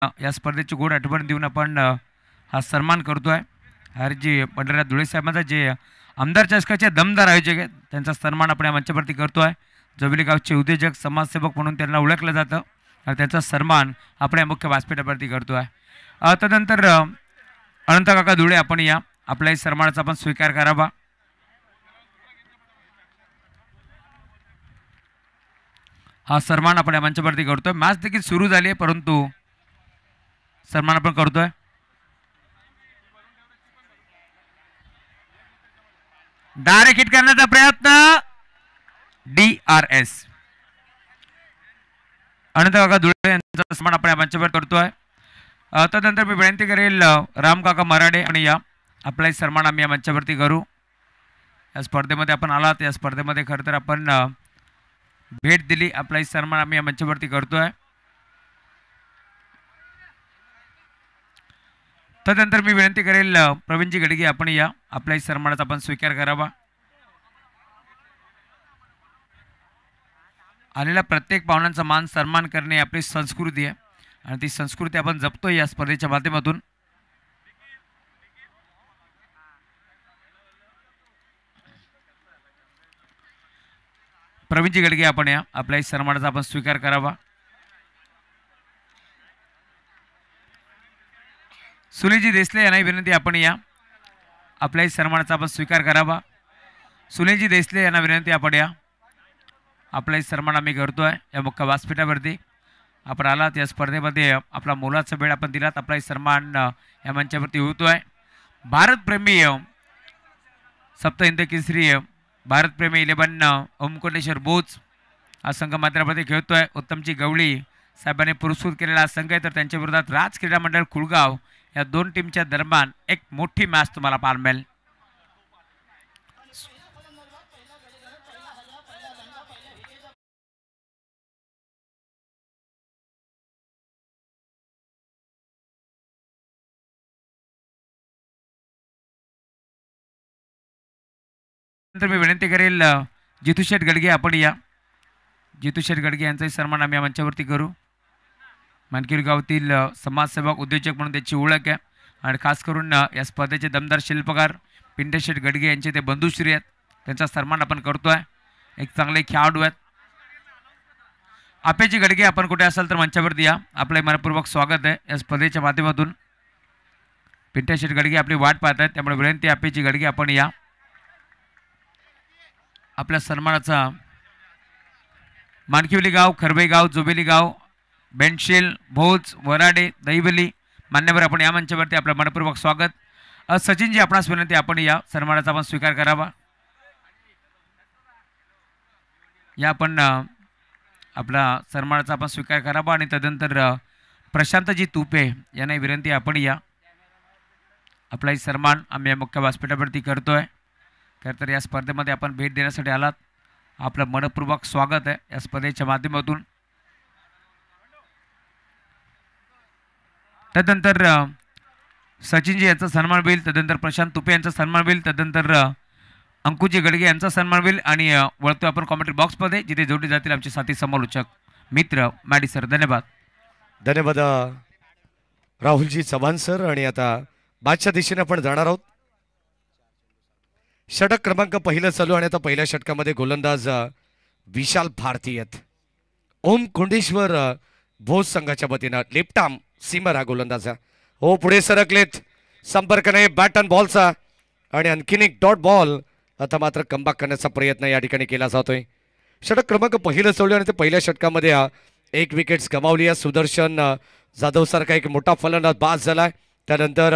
या स्पर्धेची गोड आठवण देऊन आपण हा सन्मान करतोय. हरजी पंढरीनाथ धुळे साहेबांचा जे आमदार चषकाचे दमदार आयोजक आहेत त्यांचा सन्मान आपण या मंचावरती करतोय. जोबिली गावचे उद्योजक समाजसेवक म्हणून त्यांना ओळखलं जातं आणि त्यांचा सन्मान आपण या मुख्य व्यासपीठावरती करतोय. तदनंतर अनंत काका धुळे आपण या आपल्या सन्मानाचा आपण स्वीकार करावा. हा सन्मान आपण या मंचावरती करतोय. मॅच देखील सुरू झाली आहे परंतु सन्मान आपण करतोय. डायरेक्ट हिट करण्याचा प्रयत्न DRS. अनंत काका धुळे यांचा सन्मान आपण या मंचावर करतोय. तदनंतर मी विनंती करेल राम काका मराडे आणि या आपला सन्मान आम्ही या मंचावरती करू. या स्पर्धेमध्ये आपण आलात. या स्पर्धेमध्ये खरं तर आपण भेट दिली. आपला सन्मान आम्ही या मंचावरती करतोय. तदनंतर मी विनंती करेल प्रवीणजी गडगे आपण या आपल्या सन्मानाचा आपण स्वीकार करावा. आलेल्या प्रत्येक पाहुण्यांचा मान सन्मान करणे आपली संस्कृती आहे आणि ती संस्कृती आपण जपतोय या स्पर्धेच्या माध्यमातून. प्रवीणजी गडगे आपण या आपल्या सन्मानाचा आपण स्वीकार करावा. सुनीलजी देसले यांना विनंती आपण या आपल्या सन्मानाचा आपण स्वीकार करावा. सुनीलजी देसले यांना विनंती आपण या आपला सन्मान आम्ही करतोय या मुख्य व्यासपीठावरती. आपण आलात या स्पर्धेमध्ये आपला मोलाचा वेळ आपण दिलात. आपला सन्मान या मंचावरती होतोय. भारतप्रेमी सप्त हिंद केसरी भारतप्रेमी 11 ओमकोटेश्वर बोच हा संघ मात्रामध्ये खेळतोय. उत्तमजी गवळी साहेबांनी पुरस्कृत केलेला संघ आहे तर त्यांच्या विरोधात राज क्रीडा मंडळ कुळगाव या दोन टीमच्या दरम्यान एक मोठी मॅच तुम्हाला पाहायला मिळेल. नंतर मी विनंती करेल जितूशेठ गडगे आपण या जितूशेठ गडगे यांचाही सन्मान आम्ही या मंचावरती करू. मानकीर गावातील समाजसेवक उद्योजक म्हणून त्याची ओळख आहे आणि खास करून या स्पर्धेचे दमदार शिल्पकार पिंटेशेठ गडगे यांचे ते बंधुश्री आहेत त्यांचा सन्मान आपण करतोय. एक चांगले खेळाडू आहेत. आपेजी गडगे आपण कुठे असाल तर मंचावरती या. आपलं मनपूर्वक स्वागत आहे या स्पर्धेच्या माध्यमातून. पिंटेशेठ गडगे आपली वाट पाहत आहेत त्यामुळे विनंती आपेजी गडगे आपण या आपल्या सन्मानाचा. मानकिवली गाव, खरबई गाव, जोबेली गाव, बेंडशेल, भोज, वराडे, दहिवली मान्यवर आपण या मंचावरती आपलं मनपूर्वक स्वागत. सचिनजी आपणास विनंती आपण या सन्मानाचा आपण स्वीकार करावा. या आपण आपला सन्मानाचा आपण स्वीकार करावा आणि तदनंतर प्रशांतजी तुपे यांना विनंती आपण या आपलाही सन्मान आम्ही या मुख्य व्यासपीठावरती करतोय. खरं तर या स्पर्धेमध्ये आपण भेट देण्यासाठी आलात आपलं मनपूर्वक स्वागत आहे या स्पर्धेच्या माध्यमातून. तदनंतर सचिनजी यांचा सन्मान होईल. तदनंतर प्रशांत तुपे यांचा सन्मान होईल. तदनंतर अंकुजी गडगे यांचा सन्मान होईल आणि वळतो आपण कॉमेंट्री बॉक्समध्ये जिथे जोडले जातील आमचे साथी समालोचक मित्र मॅडी सर. धन्यवाद. धन्यवाद राहुलजी चव्हाण सर. आणि आता बादच्या दिशेने आपण जाणार आहोत. षटक क्रमांक पहिलं चालू आणि आता पहिल्या षटकामध्ये गोलंदाज विशाल भारती आहेत. ओम कोंडेश्वर भोज संघाच्या वतीनं लेफ्टाम सीमर हा गोलंदाज हो पुढे सरकलेत. संपर्क नाही बॅट अँड बॉलचा आणि आणखीन एक डॉट बॉल. आता मात्र कमबॅक करण्याचा प्रयत्न या ठिकाणी केला जातोय. षटक क्रमांक पहिलं चालू आणि ते पहिल्या षटकामध्ये एक विकेट्स गमावली आहे. सुदर्शन जाधव सारखा एक मोठा फलंदाज बाद झालाय. त्यानंतर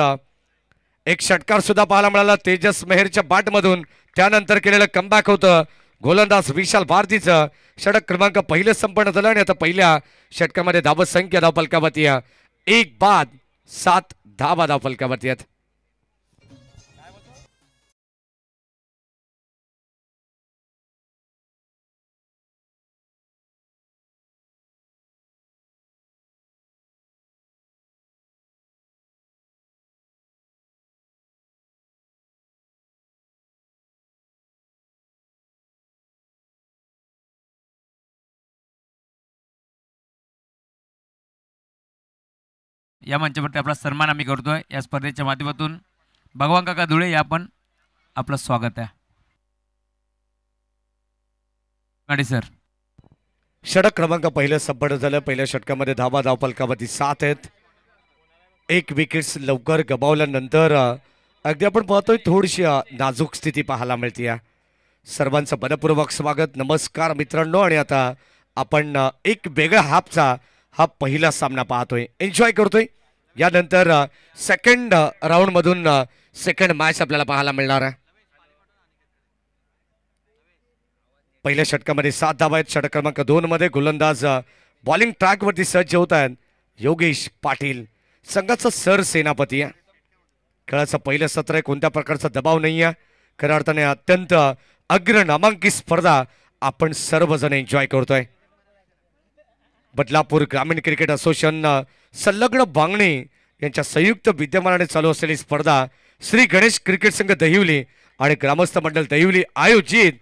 एक षटकार सुद्धा पाहायला मिळाला तेजस मेहरच्या बॅटमधून. त्यानंतर केलेलं कमबॅक होतं गोलंदाज विशाल भारतीचं. षटक क्रमांक पहिलं संपन्न झालं आणि आता पहिल्या षटकामध्ये धावत संख्या धावफलकावरती 1 बाद 7 धावा धावफलकावरती आहेत. या मंचावरती आपला सन्मान आम्ही करतोय या स्पर्धेच्या माध्यमातून. भगवान काका धुळे या पण आपलं स्वागत आहे. गाडी सर. षटक क्रमांक पहिलं संपन्न झालं. पहिल्या षटकामध्ये धावा धावफलकावरती 7 आहेत. एक विकेट्स लवकर गमावल्यानंतर अगदी आपण पाहतोय थोडीशी नाजूक स्थिती पाहायला मिळते. सर्वांचं मनपूर्वक स्वागत, नमस्कार मित्रांनो. आणि आता आपण एक वेगळ्या हाफचा हा पहिला सामना पाहतोय, एन्जॉय करतोय. यानंतर सेकंड राऊंडमधून सेकंड मॅच आपल्याला पाहायला मिळणार आहे. पहिल्या षटकामध्ये 7 धावा आहेत. षटक क्रमांक 2 मध्ये गोलंदाज बॉलिंग ट्रॅकवरती सज्ज होत आहेत. योगेश पाटील संघाचा सरसेनापती आहे. खेळाचं पहिलं सत्र आहे, कोणत्या प्रकारचा दबाव नाही आहे. खऱ्या अर्थाने अत्यंत अग्र नामांकित स्पर्धा आपण सर्वजण एन्जॉय करतोय. बदलापूर ग्रामीण क्रिकेट असोसिएशन संलग्न बांगणे यांच्या संयुक्त विद्यमानाने चालू असलेली स्पर्धा श्री गणेश क्रिकेट संघ दहिवली आणि ग्रामस्थ मंडळ दहिवली आयोजित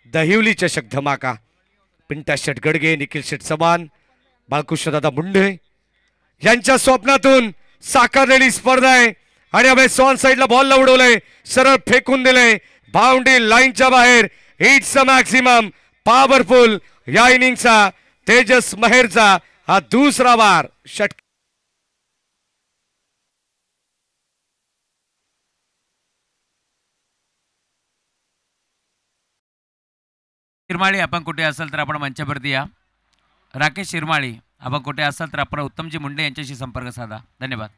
दहिवली चषक धमाका. पिंटा शेट गडगे, निखिल शेट चव्हाण, बाळकृष्णदादा मुंडे यांच्या स्वप्नातून साकारलेली स्पर्धा आहे. आणि अभय सॉन साईडला बॉल उडवलंय, सरळ फेकून दिलंय बाउंड्री लाईनच्या बाहेर. इट्स अ मॅक्सिमम पॉवरफुल या इनिंगचा तेजस महेरचा हा दुसरा वार. षटक शिरमाळी आपण कुठे असाल तर आपण मंचावरती या. राकेश शिरमाळी आपण कुठे असाल तर आपण उत्तमजी मुंडे यांच्याशी संपर्क साधा. धन्यवाद.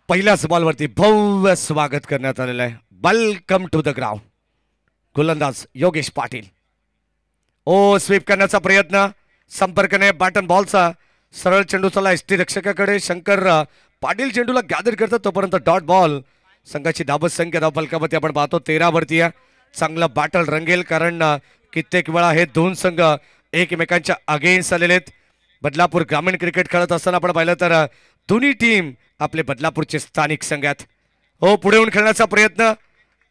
पहिल्याच बॉलवरती भव्य स्वागत करण्यात आलेलं आहे. Welcome to the ground. गोलंदाज योगेश पाटील. ओ स्वीप करण्याचा प्रयत्न, संपर्क नाही बॅटन बॉलचा. सरळ चेंडू चला एसटी रक्षकाकडे. शंकर पाटील चेंडूला गॅदर करतात तोपर्यंत डॉट बॉल. संघाची धाबत संख्या धावफलकावरती आपण पाहतो 13 वरती आहे. चांगला बॅटल रंगेल कारण कित्येक वेळा हे दोन संघ एकमेकांच्या अगेन्स्ट आलेले आहेत. बदलापूर ग्रामीण क्रिकेट खेळत असताना आपण पाहिलं तर दोन्ही टीम आपले बदलापूरचे स्थानिक संघ आहेत. हो पुढे येऊन खेळण्याचा प्रयत्न,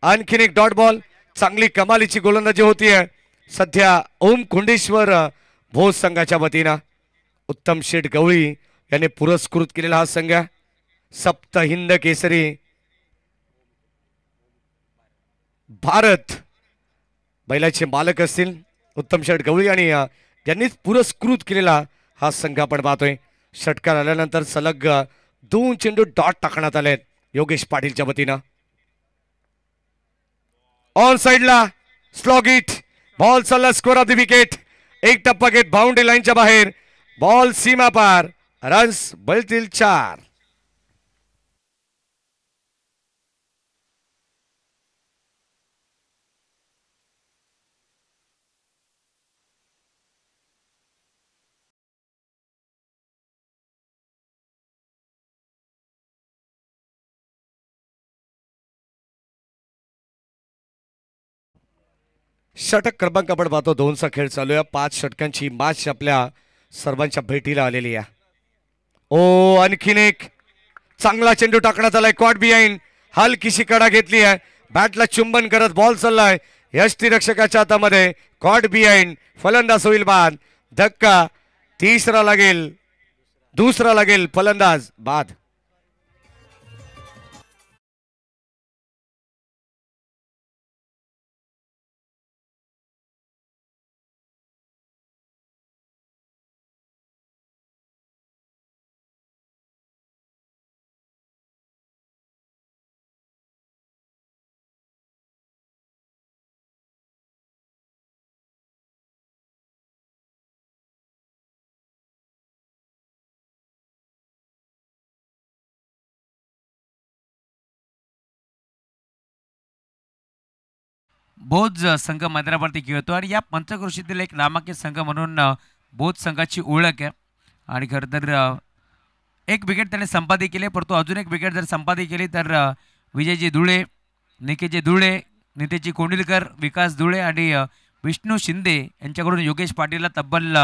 आणखीन एक डॉट बॉल. चांगली कमालीची गोलंदाजी होतीये सध्या ओम कुंडेश्वर भोज संघाच्या वतीनं. उत्तम शेठ गवळी यांनी पुरस्कृत केलेला हा संघ सप्त हिंद केसरी भारत बैलाचे मालक असतील उत्तम शेठ गवळी आणि यांनीच पुरस्कृत केलेला हा संघ आपण पाहतोय. षटकार आल्यानंतर सलग 2 चेंडू डॉट टाकण्यात आले योगेश पाटीलच्या वतीनं. ऑन साइडला स्लॉग इट बॉल चालला स्कोर ऑफ द विकेट. एक टप्पा घेत बाउंड्री लाईनच्या बाहेर. बॉल सीमा पार. रन्स बळतील 4. षटक क्रमांक आपण पाहतो 2चा खेळ चालू आहे. 5 षटकांची मॅच आपल्या सर्वांच्या भेटीला आलेली आहे. ओ आणखीन एक चांगला चेंडू टाकण्यात आलाय कॉट बिहाइंड. हलकीशी कडा घेतली आहे, बॅटला चुंबन करत बॉल चाललाय यष्टी रक्षकाच्या हातामध्ये. कॉट बिहाइंड, फलंदाज होईल बाद. धक्का, तिसरा लागेल, दुसरा लागेल, फलंदाज बाद. बोध संघ मैदानावरती खेळतो आणि या पंचक्रोशीतील एक नामांकित संघ म्हणून बोध संघाची ओळख आहे. आणि खरं तर एक विकेट त्याने संपादित केले, परंतु अजून एक विकेट जर संपादित केली तर विजयजी धुळे, निकेशजी धुळे, नितेशजी कोंडिलकर, विकास धुळे आणि विष्णू शिंदे यांच्याकडून योगेश पाटीलला तब्बल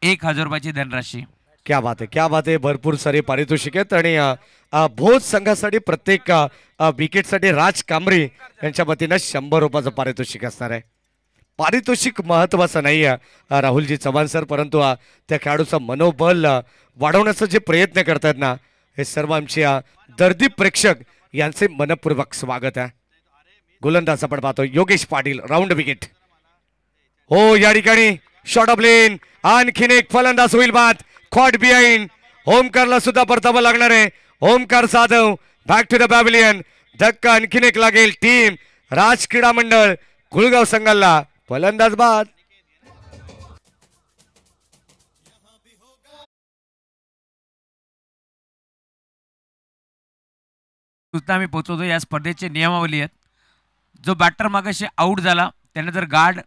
1000 रुपयाची धनराशी. क्या बात आहे, क्या बात आहे. भरपूर सारे पारितोषिक आहेत आणि भोज संघासाठी प्रत्येक विकेटसाठी राज कांबरी यांच्या वतीनं 100 रुपयाचं पारितोषिक असणार आहे. पारितोषिक महत्त्वाचं नाही आहे राहुलजी चव्हाण सर, परंतु त्या खेळाडूचं मनोबल वाढवण्याचा जे प्रयत्न करतात ना, हे सर्व आमचे दर्दी प्रेक्षक यांचे मनपूर्वक स्वागत आहे. गोलंदाज आपण पाहतो योगेश पाटील, राऊंड विकेट. हो या ठिकाणी शॉट ऑफ लेन, आणखीन एक फलंदाज होईल बाद. Caught behind. ओमकारला सुद्धा परतावा लागणार आहे. Omkar Jadhav back to the pavilion. धक्का आणखीन एक लागेल. टीम राज क्रीडा मंडळ कुळगाव संघाला फलंदाज बाद. सुद्धा आम्ही पोहोचवतो. या स्पर्धेचे नियमावली आहेत. जो बॅटर मागाशी आऊट झाला त्याने जर गार्ड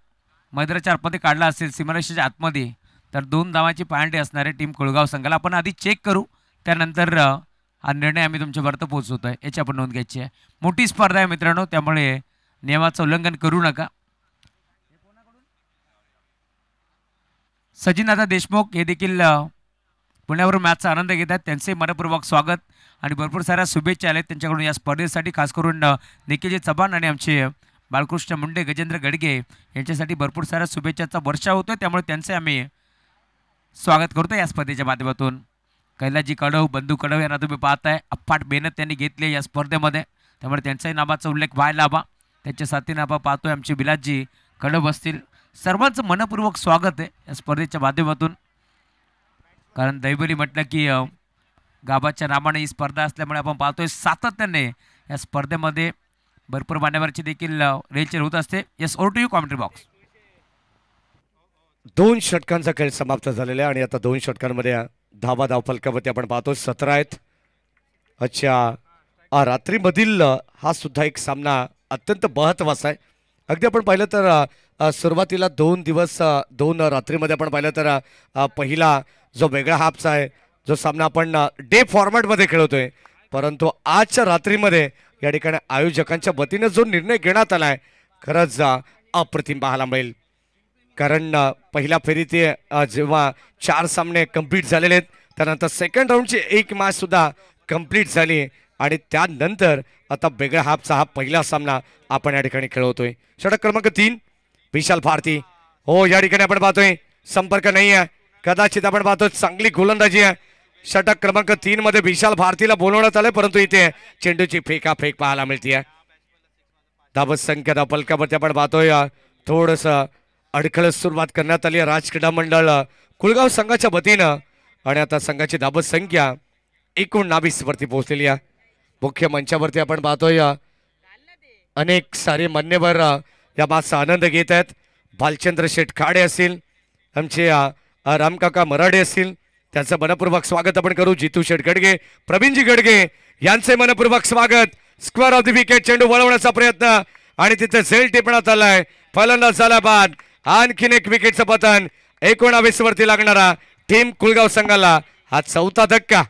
मैदानाच्या आतमध्ये काढला असेल, सीमारेषेच्या आतमध्ये, तर 2 धावांची पॅनल्टी असणार आहे टीम कुळगाव संघाला. आपण आधी चेक करू, त्यानंतर हा निर्णय आम्ही तुमच्यापर्यंत पोहोचवतो आहे, याची आपण नोंद घ्यायची आहे. मोठी स्पर्धा आहे मित्रांनो, त्यामुळे नियमाचं उल्लंघन करू नका. सचिनदादा देशमुख हे देखील पुण्यावरून मॅचचा आनंद घेतात. त्यांचे मनपूर्वक स्वागत आणि भरपूर साऱ्या शुभेच्छा आल्या त्यांच्याकडून या स्पर्धेसाठी. खास करून निखिलजी चव्हाण आणि आमचे बाळकृष्ण मुंडे, गजेंद्र गडगे यांच्यासाठी भरपूर साऱ्या शुभेच्छाचा वर्षा होतोय, त्यामुळे त्यांचे आम्ही स्वागत करतो या स्पर्धेच्या माध्यमातून. कैलाजी कडव, बंधू कडव यांना तुम्ही पाहताय, अफाट मेहनत त्यांनी घेतली या स्पर्धेमध्ये, त्यामुळे त्यांच्याही नावाचा उल्लेख व्हायला हवा. त्यांच्या साथीने आपण पाहतोय आमचे बिलासजी कडव असतील. सर्वांचं मनपूर्वक स्वागत आहे या स्पर्धेच्या माध्यमातून. कारण दैवली म्हटलं की गाभाच्या नावाने ही स्पर्धा असल्यामुळे आपण पाहतोय सातत्याने या स्पर्धेमध्ये भरपूर मान्यवरची देखील रेलचेल होत असते. Yes, over to you commentary box. 2 षटकांचा खेळ समाप्त झालेला आहे आणि आता 2 षटकांमध्ये धावा धावफलकावरती आपण पाहतो 17 आहेत. अच्छा, रात्रीमधील हा सुद्धा एक सामना अत्यंत महत्त्वाचा आहे. अगदी आपण पाहिलं तर सुरुवातीला 2 दिवस 2 रात्रीमध्ये आपण पाहिलं तर पहिला जो वेगळा हाफचा आहे, जो सामना आपण डे फॉर्मॅटमध्ये खेळवतोय, परंतु आजच्या रात्रीमध्ये या ठिकाणी आयोजकांच्या वतीने जो निर्णय घेण्यात आला आहे, खरंच अप्रतिम पाहायला मिळेल. कारण पहिल्या फेरीत जेव्हा 4 सामने कंप्लीट झालेले आहेत, त्यानंतर सेकंड राऊंडची एक मॅच सुद्धा कंप्लीट झाली आणि त्यानंतर आता वेगळ्या हाफचा हा पहिला सामना आपण या ठिकाणी खेळवतोय. षटक क्रमांक 3 विशाल भारती. हो या ठिकाणी आपण पाहतोय संपर्क नाही आहे, कदाचित आपण पाहतोय चांगली गोलंदाजी आहे. षटक क्रमांक 3 मध्ये विशाल भारतीला बोलवण्यात आले, परंतु इथे चेंडूची फेकाफेक पाहायला मिळते. धावत संख्या धावफलकावरती आपण पाहतोय थोडस अडखळत सुरुवात करण्यात आली राज क्रीडा मंडळ कुळगाव संघाच्या वतीनं आणि आता संघाची धावत संख्या 19 वरती पोहोचलेली आहे. मुख्य मंचावरती आपण पाहतोय अनेक सारे मान्यवर या बाचा आनंद घेत आहेत. भालचंद्र शेठ खाडे असतील, आमचे रामकाका मराडे असतील, त्यांचं मनपूर्वक स्वागत आपण करू. जितू शेठ गडगे, प्रवीणजी गडगे यांचे मनपूर्वक स्वागत. स्क्वेअर ऑफ द विकेट, चेंडू वळवण्याचा प्रयत्न आणि तिथे झेल टिपण्यात आलाय. फलंदाज झाला बाद. आणखीन एक विकेटचं पतन 19 वरती लागणारा टीम कुळगाव संघाला हा 4था धक्का.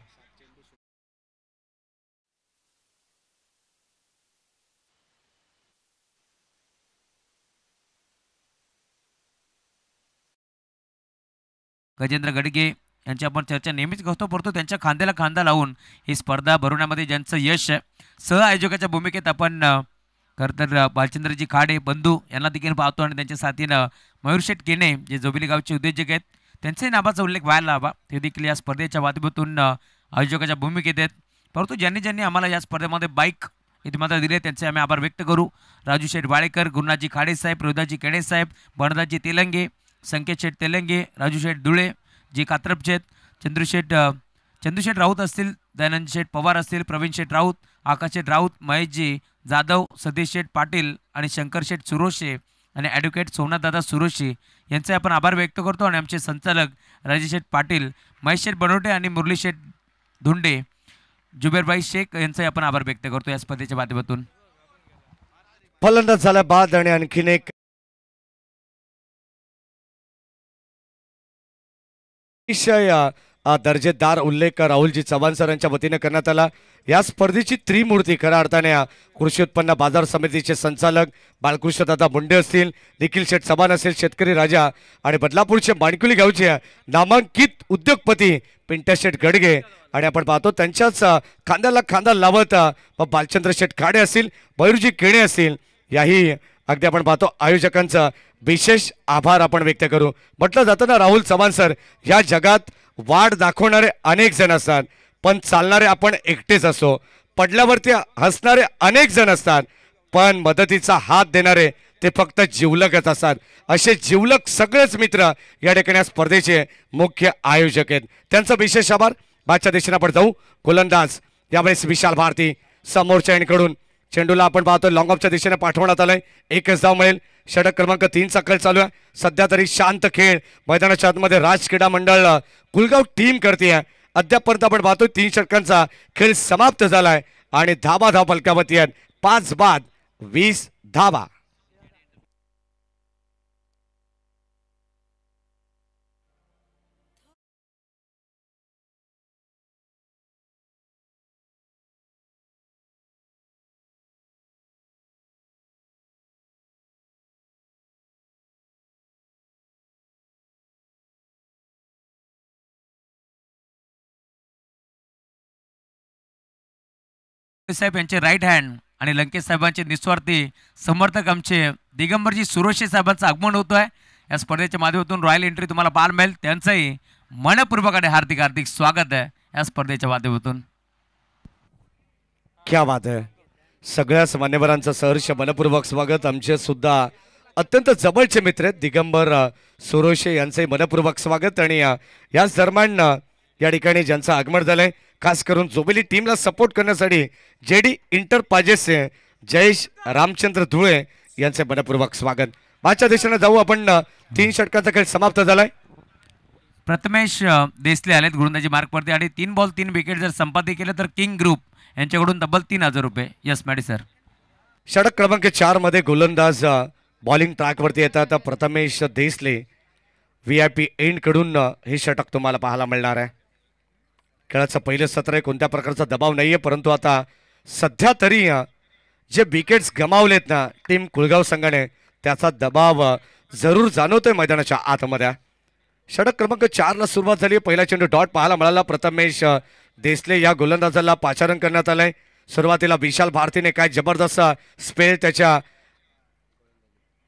गजेंद्र गडगे यांची आपण चर्चा नेहमीच करतो, परंतु त्यांच्या खांद्याला खांदा लावून ही स्पर्धा भरवण्यामध्ये ज्यांचं यश आहे, सहआयोजकाच्या भूमिकेत आपण खरं तर भालचंद्रजी खाडे बंधू यांना देखील पाहतो आणि त्यांच्या साथीनं मयूरशेठ केने जे जोबिली गावचे उद्योजक आहेत, त्यांच्याही नावाचा उल्लेख व्हायला हवा. ते देखील या स्पर्धेच्या माध्यमातून आयोजकाच्या भूमिकेत आहेत. परंतु ज्यांनी आम्हाला या स्पर्धेमध्ये बाईक इतिमादा दिले त्यांचे आम्ही आभार व्यक्त करू. राजू शेठ वाळेकर, गुरुनाथजी खाडे साहेब, रोदाजी केणे साहेब, बणदाजी तेलंगे, संकेत शेठ तेलंगे, राजू शेठ धुळे, जी कात्रपचे आहेत, चंदूशेठ राऊत असतील, दयानंद शेठ पवार असतील, प्रवीण शेठ राऊत, आकाश शेठ राऊत, महेशजी जाधव, सतीश शेठ पाटील आणि शंकर शेठ सुरोशे आणि ॲडव्होकेट सोमनाथदादा सुरोशे यांचे आपण आभार व्यक्त करतो. आणि आमचे संचालक राजेश शेठ पाटील, महेश शेठ बनवटे आणि मुरली शेठ धुंडे, जुबेरबाई शेख यांचे आपण आभार व्यक्त करतो या स्पर्धेच्या माध्यमातून. फलंदाज झाला बाद आणि आणखीन एक दर्जेदार उल्लेख राहुलजी चव्हाण सरांच्या वतीने करण्यात आला. या स्पर्धेची त्रिमूर्ती खऱ्या अर्थाने कृषी उत्पन्न बाजार समितीचे संचालक बाळकृष्णदादा मुंडे असतील, निखिल शेठ चव्हाण असेल, शेतकरी राजा आणि बदलापूरचे माणकुली गावचे नामांकित उद्योगपती पिंट्या शेठ गडगे आणि आपण पाहतो त्यांच्याच खांद्याला खांदा लावत बालचंद्र शेठ खाडे असतील, मयूरजी केणे असतील, याही अगदी आपण पाहतो आयोजकांचा विशेष आभार आपण व्यक्त करू. म्हटलं जातं ना राहुल चव्हाण सर, या जगात वाट दाखवणारे अनेक जण असतात, पण चालणारे आपण एकटेच असो. पडल्यावरती हसणारे अनेक जण असतात, पण मदतीचा हात देणारे ते फक्त जिवलकच असतात. असे जिवलक सगळेच मित्र या ठिकाणी या स्पर्धेचे मुख्य आयोजक आहेत. त्यांचा विशेष आभार. मागच्या दिशेने आपण जाऊ. गोलंदाज यावेळेस विशाल भारती समोरच्या एंडकडून चेंडूला आपण पाहतो लॉंग ऑफच्या दिशेने पाठवण्यात आलंय. एकच धाव मिळेल. षटक क्रमांक 3चा खेळ चालू आहे. सध्या तरी शांत खेळ मैदानाच्या आतमध्ये राज क्रीडा मंडळ कुलगाव टीम करते. अद्यापर्यंत आपण पाहतोय 3 षटकांचा खेळ समाप्त झालाय आणि धाव फलकावरती आहेत. 5 बाद 20 धावा. साहेब यांचे राईट हँड आणि लंकेश साहेबांचे निस्वार्थी समर्थक आमचे दिगंबरजी सुरोशे साहेबांचं आगमन होतं आहे. या स्पर्धेच्या माध्यमातून रॉयल एंट्री तुम्हाला पाहायला मिळेल. त्यांचंही मनपूर्वक आणि हार्दिक हार्दिक स्वागत आहे या स्पर्धेच्या माध्यमातून. क्या बात आहे. सगळ्याच मान्यवरांचं सहर्ष मनपूर्वक स्वागत. आमचे सुद्धा अत्यंत जवळचे मित्र आहेत दिगंबर सुरोशे यांचे मनपूर्वक स्वागत. आणि याच दरम्यान या ठिकाणी ज्यांचं आगमन झालंय खास करून जोबेली टीमला सपोर्ट करण्यासाठी जेडी इंटरपाजेसचे जयेश रामचंद्र धुळे यांचे मनपूर्वक स्वागत. मागच्या दिशेने जाऊ आपण. 3 षटकांचा खेळ समाप्त झालाय. प्रथमेश देसले आलेत गोलंदाजी मार्कवरती आणि 3 बॉल 3 विकेट जर संपादित केले तर किंग ग्रुप यांच्याकडून तब्बल 3000 रुपये. Yes Maddy sir. षटक क्रमांक 4 मध्ये गोलंदाज बॉलिंग ट्रॅकवरती येतात. प्रथमेश देसले VIP एंड कडून हे षटक तुम्हाला पाहायला मिळणार आहे. खेळाचं पहिलं सत्र आहे. कोणत्या प्रकारचा दबाव नाहीये, परंतु आता सध्या तरी जे विकेट्स गमावलेत ना टीम कुलगाव संघाने त्याचा दबाव जरूर जाणवतोय मैदानाच्या आतमध्ये. षटक क्रमांक 4 ला सुरुवात झाली. पहिला चेंडू डॉट पाहायला मिळाला. प्रथमेश देसले या गोलंदाजाला पाचारण करण्यात आलंय. सुरुवातीला विशाल भारतीने काय जबरदस्त स्पेल त्याच्या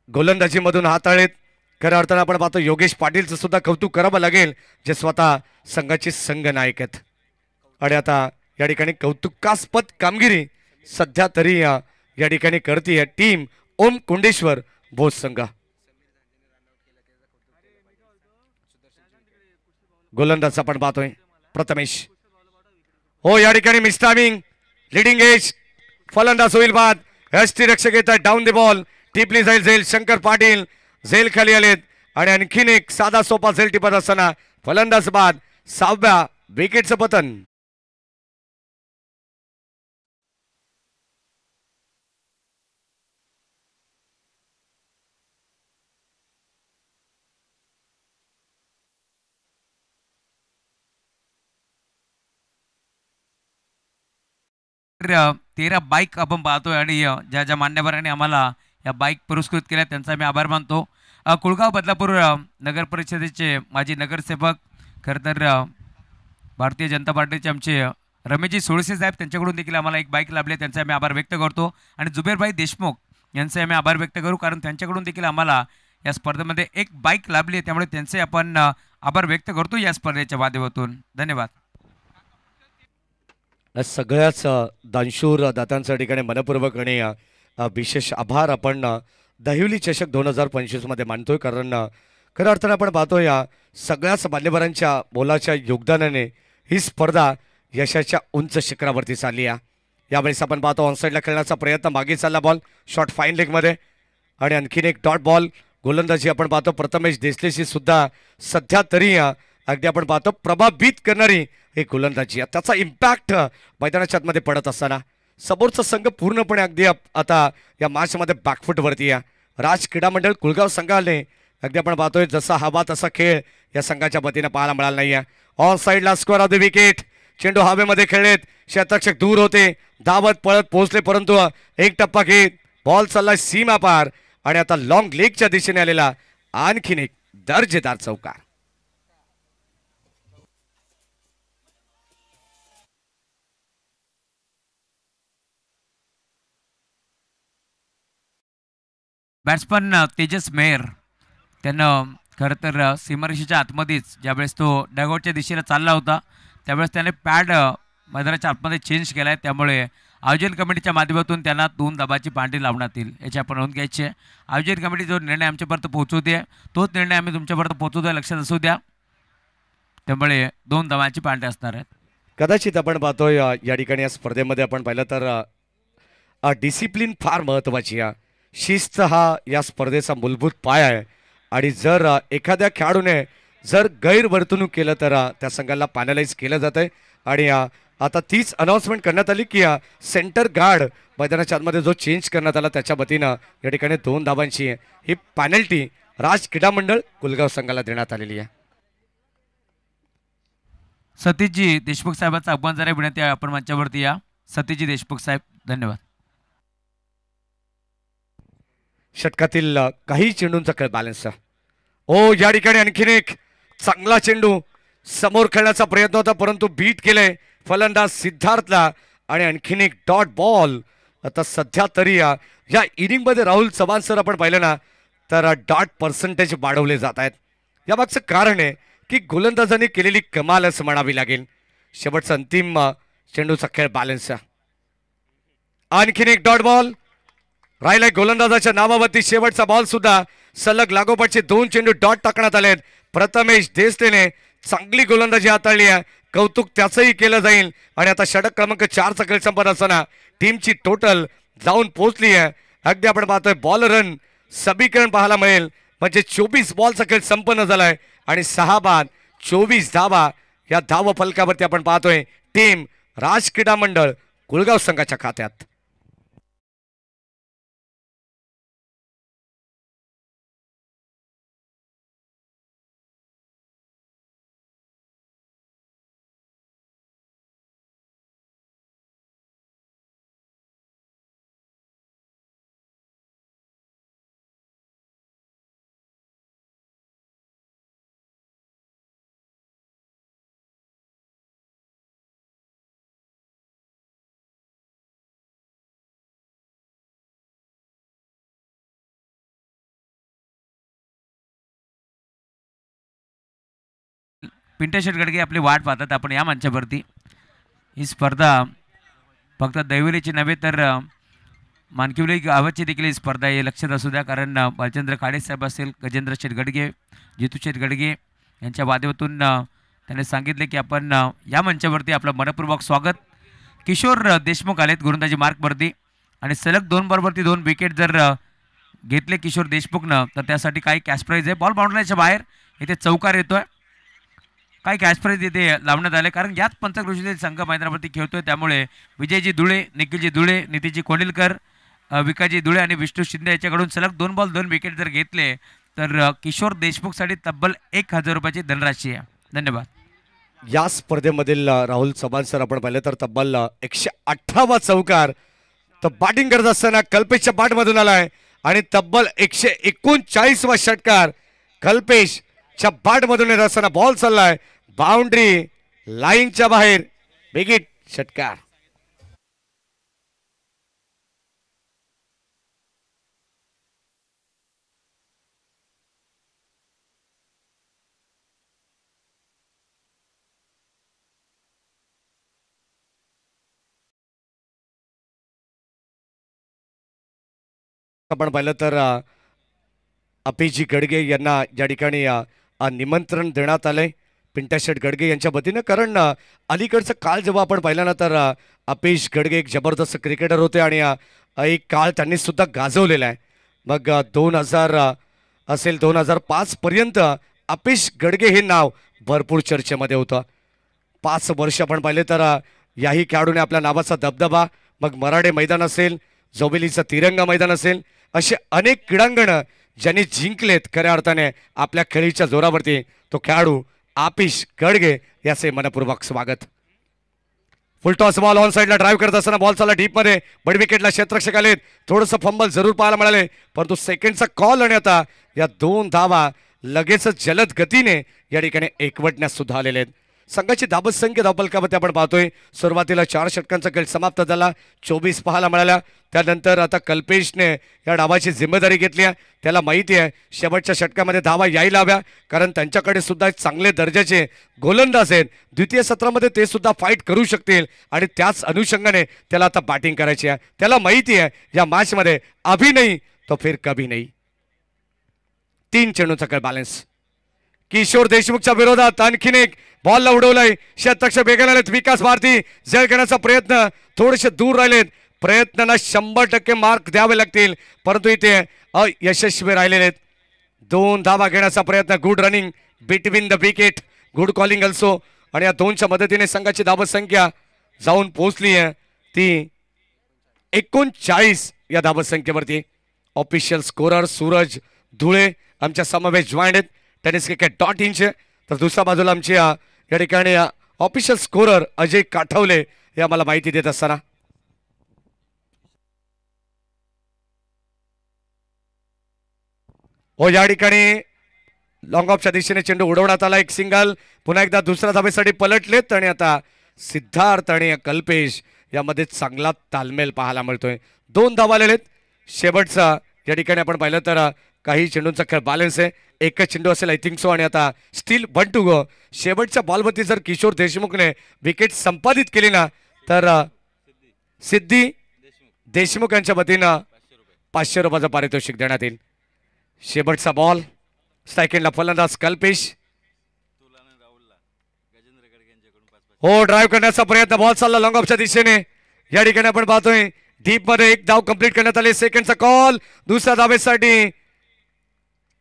गोलंदाजीमधून हाताळलेत. खऱ्या अर्थानं आपण पाहतो योगेश पाटीलचं सुद्धा कौतुक करावं लागेल, जे स्वतः संघाचे संघ नायक आहेत. आणि आता या ठिकाणी कौतुकास्पद कामगिरी सध्या तरी या ठिकाणी करते टीम ओम कुंडेश्वर भोज संघ. गोलंदाज आपण पाहतोय प्रथमेश. हो, या ठिकाणी मिस्टामिंग लिडिंग एज फलंदाज होईल बाद. यष्टी रक्षक येत डाऊन द बॉल. टिपली जाईल झेल. शंकर पाटील झेल खाली आलेत आणि आणखीन एक साधा सोपा झेल टिपत असताना फलंदाज बाद. 6व्या विकेटचं पतन. तर 13 बाईक आपण पाहतोय आणि ज्या ज्या मान्यवरांनी आम्हाला या बाईक पुरस्कृत केल्या त्यांचा मी आभार मानतो. कुळगाव बदलापूर नगर परिषदेचे माजी नगरसेवक, खरं तर भारतीय जनता पार्टीचे आमचे रमेशजी सोळसे साहेब, त्यांच्याकडून देखील आम्हाला एक बाईक लाभली, त्यांचा आम्ही आभार व्यक्त करतो. आणि जुबेरभाई देशमुख यांचे आम्ही आभार व्यक्त करू, कारण त्यांच्याकडून देखील आम्हाला या स्पर्धेमध्ये एक बाईक लाभली आहे. त्यामुळे त्यांचे आपण आभार व्यक्त करतो या स्पर्धेच्या माध्यमातून. धन्यवाद. सगळ्याच दानशूर दात्यांच्या ठिकाणी मनपूर्वक आणि विशेष आभार आपण दहिवली चषक 2025 मध्ये मानतोय. कारण खऱ्या अर्थानं आपण पाहतोय या सगळ्याच मान्यवरांच्या मोलाच्या योगदानाने ही स्पर्धा यशाच्या उंच शिखरावरती चालली आहे. यावेळेस आपण पाहतो ऑनसाईडला खेळण्याचा प्रयत्न, मागे चालला बॉल, शॉट फाईन लेगमध्ये आणि आणखीन एक डॉट बॉल. गोलंदाजी आपण पाहतो प्रथमेश देसलेशी सुद्धा सध्या तरी अगदी आपण पाहतो प्रभावित करणारी एक गोलंदाजी. त्याचा इम्पॅक्ट मैदानाच्या आतमध्ये पडत असताना समोरचा संघ पूर्णपणे अगदी आता या मॅचमध्ये बॅकफुटवरती आहे. राज क्रीडा मंडळ कुलगाव संघाने अगदी आपण पाहतोय जसा हवा तसा खेळ या संघाच्या वतीने पाहायला मिळाला नाही आहे. ऑन साईडला स्कोअर ऑफ द विकेट. चेंडू हवेमध्ये खेळलेत, शतरक्षक दूर होते, धावत पळत पोहोचले, परंतु एक टप्पा घेत बॉल चालला सीमा पार आणि आता लॉंग लेगच्या दिशेने आलेला आणखीन एक दर्जेदार चौकार. बॅट्समन तेजस मेहर त्यानं खरं तर सीमारेषेच्या आतमध्येच ज्यावेळेस तो डगआउटच्या दिशेला चालला होता त्यावेळेस त्याने पॅड मैदानाच्या आतमध्ये चेंज केला आहे. त्यामुळे आयोजन कमिटीच्या माध्यमातून त्यांना 2 धाबाची पांढरी लावण्यात येईल याची आपण नोंद घ्यायची आहे. आयोजन कमिटी जो निर्णय आमच्यापर्यंत पोहोचवते तोच निर्णय आम्ही तुमच्यापर्यंत पोहोचवतो आहे, लक्षात असू द्या. त्यामुळे 2 धाबांची पांढरी असणार आहेत. कदाचित आपण पाहतोय या ठिकाणी या स्पर्धेमध्ये आपण पाहिलं तर डिसिप्लिन फार महत्त्वाची आहे. शिस्त हा या स्पर्धेचा मूलभूत पाय आहे आणि जर एखाद्या खेळाडूने जर गैरवर्तणूक केलं तर त्या संघाला पॅनलाइज केलं जातं आहे. आणि आता तीच अनाऊन्समेंट करण्यात आली की सेंटर गार्ड मैदानाच्या आतमध्ये जो चेंज करण्यात आला त्याच्या वतीनं या ठिकाणी 2 धाबांची ही पॅनल्टी राज क्रीडा मंडळ कुलगाव संघाला देण्यात आलेली आहे. सतीशजी देशमुख साहेबांचा आव्हान जरा विनंती आहे, आपण मंचावरती या. सतीशजी देशमुख साहेब, धन्यवाद. षटकातील काही चेंडूंचा खेळ बॅलन्स. ओ या ठिकाणी आणखीन एक चांगला चेंडू समोर खेळण्याचा प्रयत्न होता परंतु बीट केले फलंदाज सिद्धार्थला आणि आणखीन एक डॉट बॉल. आता सध्या तरी या इनिंगमध्ये राहुल चव्हाण सर आपण पाहिलं ना तर डॉट पर्सेंटेज वाढवले जात आहेत. यामागचं कारण आहे की गोलंदाजांनी केलेली कमालच म्हणावी लागेल. शेवटचा अंतिम चेंडूचा खेळ बॅलन्स. आणखीन एक डॉट बॉल राहिलाय गोलंदाजाच्या नावावरती. शेवटचा बॉल सुद्धा सलग लागोपाठचे 2 चेंडू डॉट टाकण्यात आलेत. प्रथमेश देसलेने चांगली गोलंदाजी हाताळली आहे, कौतुक त्याचंही केलं जाईल. आणि आता षटक क्रमांक 4चा खेळ संपत असताना टीमची टोटल जाऊन पोहोचली आहे. अगदी आपण पाहतोय बॉल रन समीकरण पाहायला मिळेल म्हणजे 24 बॉलचा खेळ संपन्न झालाय आणि 6 बाद 24 धावा या धाव फलकावरती आपण पाहतोय टीम राज क्रीडा मंडळ कुलगाव संघाच्या खात्यात. पिंटे शेट गडगे आपली वाट पाहतात, आपण या मंचावरती. ही स्पर्धा फक्त दैवलीची नव्हे तर मानकिवली गावाची देखील ही स्पर्धा आहे, लक्षात असू द्या. कारण बालचंद्र काळेसाहेब असेल, गजेंद्र शेठ गडगे, जितू शेठ गडगे यांच्या माध्यमातून त्याने सांगितले की आपण या मंचावरती आपलं मनपूर्वक स्वागत. किशोर देशमुख आलेत गोलंदाजी मार्कवरती आणि सलग 2 बॉलवरती 2 विकेट जर घेतले किशोर देशमुखनं तर त्यासाठी काही कॅश प्राईज आहे. बॉल बाउंड्रीच्या बाहेर इथे चौकार येतोय, काही कॅश प्राईज इथे लावण्यात आले कारण याच पंचक्रोशीतील संघ मैदानावरती खेळतोय. त्यामुळे विजयजी धुळे, निखिलजी धुळे, नितीजी कोंडिलकर, विकाजी धुळे आणि विष्णू शिंदे याच्याकडून सलग 2 बॉल 2 विकेट जर घेतले तर किशोर देशमुखसाठी तब्बल 1000 रुपयाची धनराशी आहे. धन्यवाद. या स्पर्धेमधील राहुल चव्हाण सर आपण पाहिलं तर तब्बल 118वा चौकार तर बॅटिंग करत असताना कल्पेशच्या बॅटमधून आलाय आणि तब्बल 139वा षटकार कल्पेशच्या बॅटमधून येत असताना बॉल चाललाय बाउंड्री लाईनच्या बाहेर, बिगिट षटकार. आपण पाहिलं तर अपेशजी गडगे यांना या ठिकाणी निमंत्रण देण्यात आलंय पिंट्या शेठ गडगे यांच्या वतीनं. कारण अलीकडचं काळ जेव्हा आपण पाहिलं ना तर अपेश गडगे एक जबरदस्त क्रिकेटर होते आणि एक काळ त्यांनी सुद्धा गाजवलेला आहे. मग 2000 असेल 2005 पर्यंत अपेश गडगे हे नाव भरपूर चर्चेमध्ये होतं. 5 वर्ष आपण पाहिले तर याही खेळाडूने आपल्या नावाचा दबदबा, मग मराठे मैदान असेल, जोबेलीचं तिरंगा मैदान असेल, असे अनेक क्रीडांगणं ज्यांनी जिंकलेत खऱ्या अर्थाने आपल्या खेळीच्या जोरावरती. तो खेळाडू आपेश गडगे याचे मनपूर्वक स्वागत. फुलटॉस बॉल ऑन साईडला ड्राईव्ह करत असताना बॉल चालला डीपमध्ये, बड विकेटला क्षेत्ररक्षक आलेत. थोडंसं फंबल जरूर पाहायला मिळाले परंतु सेकंडचा कॉल आणि आता या 2 धावा लगेचच जलद गतीने या ठिकाणी एकवटण्यास सुद्धा आलेले आहेत. संघाची धाबसंख्या धावफलकामध्ये आपण पाहतोय सुरुवातीला 4 षटकांचा खेळ समाप्त झाला, 24 पाहायला मिळाल्या. त्यानंतर आता कल्पेशने या डावाची जिम्मेदारी घेतली आहे. त्याला माहिती आहे शेवटच्या षटकामध्ये धावा यायला हव्या, कारण त्यांच्याकडे सुद्धा चांगले दर्जाचे गोलंदाज आहेत. द्वितीय सत्रामध्ये ते सुद्धा फाईट करू शकतील आणि त्याच अनुषंगाने त्याला आता बॅटिंग करायची आहे. त्याला माहिती आहे या मॅचमध्ये अभी नाही तो फिर कभी नाही. 3 चेंडूचा खेळ बॅलन्स. किशोर देशमुखच्या विरोधात आणखीन एक बॉलला उडवलंय. शतक बेगायला आलेत विकास भारती. जय करण्याचा प्रयत्न थोडेसे दूर राहिलेत. प्रयत्नांना 100% मार्क द्यावे लागतील, परंतु इथे अयशस्वी राहिलेले आहेत. 2 धावा घेण्याचा प्रयत्न. Good running between the wicket, good calling also. आणि या 2च्या मदतीने संघाची धावसंख्या जाऊन पोहोचली आहे ती 39 या धावसंख्येवरती. ऑफिशियल स्कोरर सूरज धुळे आमच्या समावेश जॉईंट आहेत tenniscricket.in चे. तर दुसऱ्या बाजूला आमचे या ठिकाणी ऑफिशियल स्कोरर अजय काठवले हे आम्हाला माहिती देत असताना. हो या ठिकाणी लॉंग ऑफच्या दिशेने चेंडू उडवण्यात आला. एक सिंगल. पुन्हा एकदा दुसऱ्या धावेसाठी पलटलेत आणि आता सिद्धार्थ आणि कल्पेश यामध्ये चांगला तालमेल पाहायला मिळतोय. 2 धावा आलेले आहेत. शेवटचा या ठिकाणी आपण पाहिलं तर काही चेंडूंचा खेळ बॅलन्स आहे. एकच चेंडू असेल आय थिंक सो. आणि आता स्टील 1 to go. शेवटच्या बॉलवरती जर किशोर देशमुखने विकेट संपादित केली ना तर सिद्धी देशमुख यांच्या वतीनं 500 रुपयाचं पारितोषिक देण्यात येईल. शेवटचा बॉल. सेकंडला फलंदाज कल्पेश. हो ड्राईव्ह करण्याचा प्रयत्न. बॉल चालला लॉंग ऑफच्या दिशेने. या ठिकाणी आपण पाहतोय डीप मध्ये एक धाव कंप्लीट करण्यात आले. सेकंडचा कॉल. दुसऱ्या धावेसाठी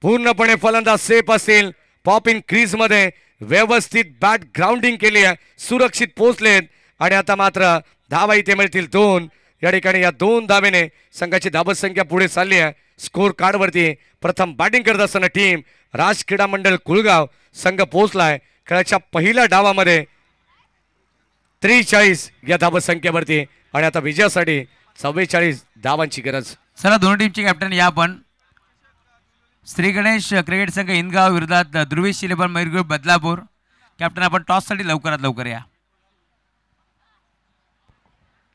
पूर्णपणे फलंदाज सेफ असतील. पॉप इन क्रीज मध्ये व्यवस्थित बॅट ग्राउंडिंग केली आहे. सुरक्षित पोहोचलेत आणि आता मात्र धावा इथे मिळतील 2. या ठिकाणी या 2 धावेने संघाची धावसंख्या पुढे चालली आहे. स्कोर कार्डवरती प्रथम बॅटिंग करत असताना टीम राज क्रीडा मंडळ कुळगाव संघ पोहोचलाय खेळाच्या पहिल्या डावामध्ये 43 या धावसंख्येवरती. आणि आता विजयासाठी 44 धावांची गरज. चला दोन्ही टीमचे कॅप्टन या आपण. श्री गणेश क्रिकेट संघ इनगाव विरोधात ध्रुवेश इलेव्हन मयूरगड बदलापूर. कॅप्टन आपण टॉससाठी लवकरात लवकर या.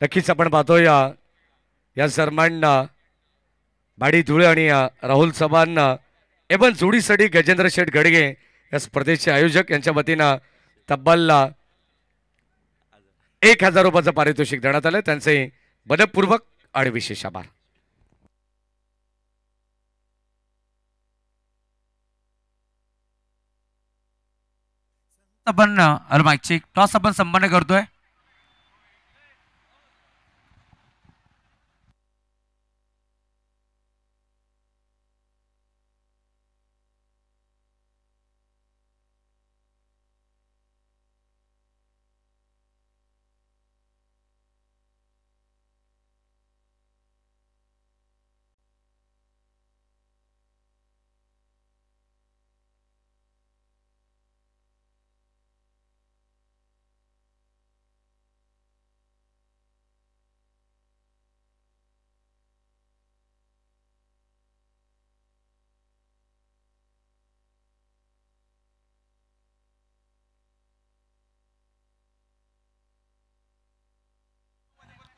नक्कीच आपण पाहतो या सरमांना भाडी धुळे आणि राहुल चव्हाण एवन जोडीसाठी गजेंद्र शेठ गडगे या स्पर्धेचे आयोजक यांच्या वतीनं तब्बल 1000 रुपयाचं पारितोषिक देण्यात आलं. त्यांचे मनपूर्वक आणि विशेष आभार. आपण मागची टॉस आपण संपन्न करतोय.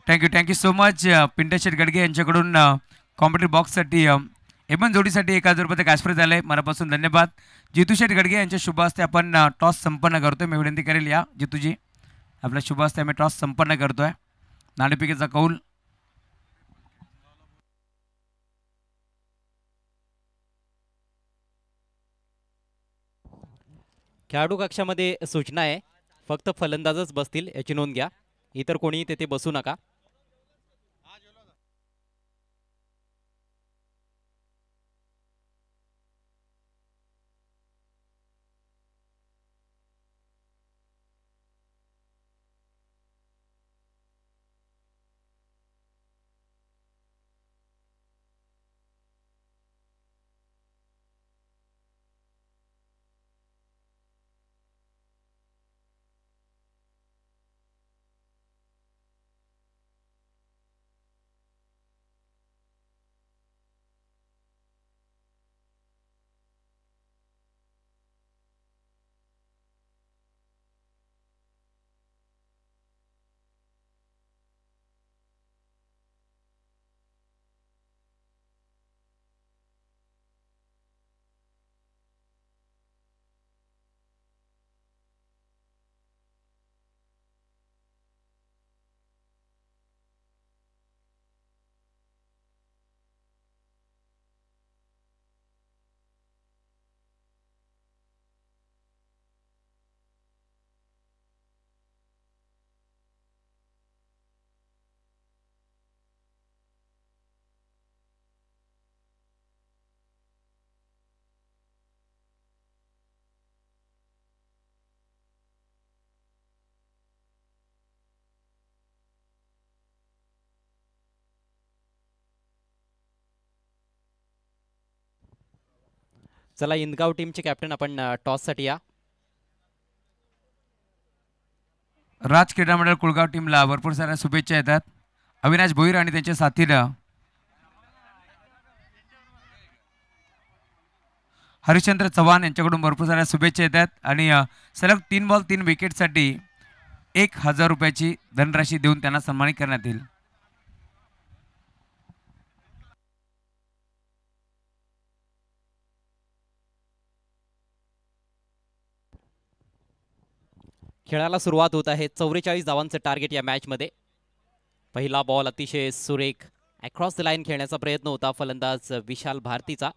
Thank you so much. Pintu Gadge यांच्याकडून कॉम्पिटेटिव्ह बॉक्ससाठी एमन जोडीसाठी 1000 रुपयाचं कॅश प्राइज आलंय. मनापासून धन्यवाद. जितू शेठ गडगे यांच्या शुभ हस्ते आपण टॉस संपन्न करतोय. मी विनंती करेल या जितूजी आपल्या शुभ हस्ते आम्ही टॉस संपन्न करतोय. नाणेफेकीचा कौल. खेळाडू कक्षामध्ये सूचना आहे, फक्त फलंदाजच बसतील याची नोंद घ्या. इतर कोणी तेथे बसू नका. चला इंदगाव टीमचे कॅप्टन आपण टॉससाठी या. राज क्रीडा मंडळ कुळगाव टीमला भरपूर साऱ्या शुभेच्छा येतात. अविनाश भोईर आणि त्यांच्या साथीनं हरिश्चंद्र चव्हाण यांच्याकडून भरपूर साऱ्या शुभेच्छा येतात आणि सलग 3 बॉल 3 विकेटसाठी 1000 रुपयाची धनराशी देऊन त्यांना सन्मानित करण्यात येईल. खेळाला सुरुवात होत आहे. 44 धावांचं टार्गेट या मॅचमध्ये. पहिला बॉल अतिशय सुरेख अक्रॉस द लाईन खेळण्याचा प्रयत्न होता फलंदाज विशाल भारतीचा.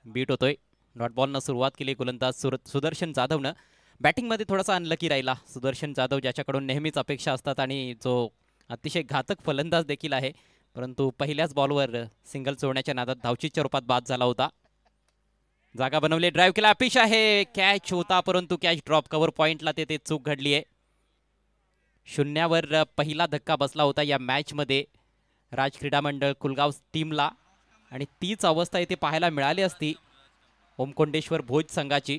बीट होतोय. डॉट बॉलनं सुरुवात केली गोलंदाज सुदर्शन जाधवनं. बॅटिंगमध्ये थोडासा अनलकी राहिला सुदर्शन जाधव, ज्याच्याकडून नेहमीच अपेक्षा असतात आणि जो अतिशय घातक फलंदाज देखील आहे, परंतु पहिल्याच बॉलवर सिंगल सोडण्याच्या नादात धावचीच्या रूपात बाद झाला होता. जागा बनवली, ड्राईव्ह केला, अपिश आहे, कॅच होता परंतु कॅच ड्रॉप. कव्हर पॉइंटला ते चूक घडली आहे. शून्यावर पहिला धक्का बसला होता या मॅचमध्ये राज क्रीडा मंडळ कुलगाव टीमला आणि तीच अवस्था इथे पाहायला मिळाली असती ओमकोंडेश्वर भोज संघाची,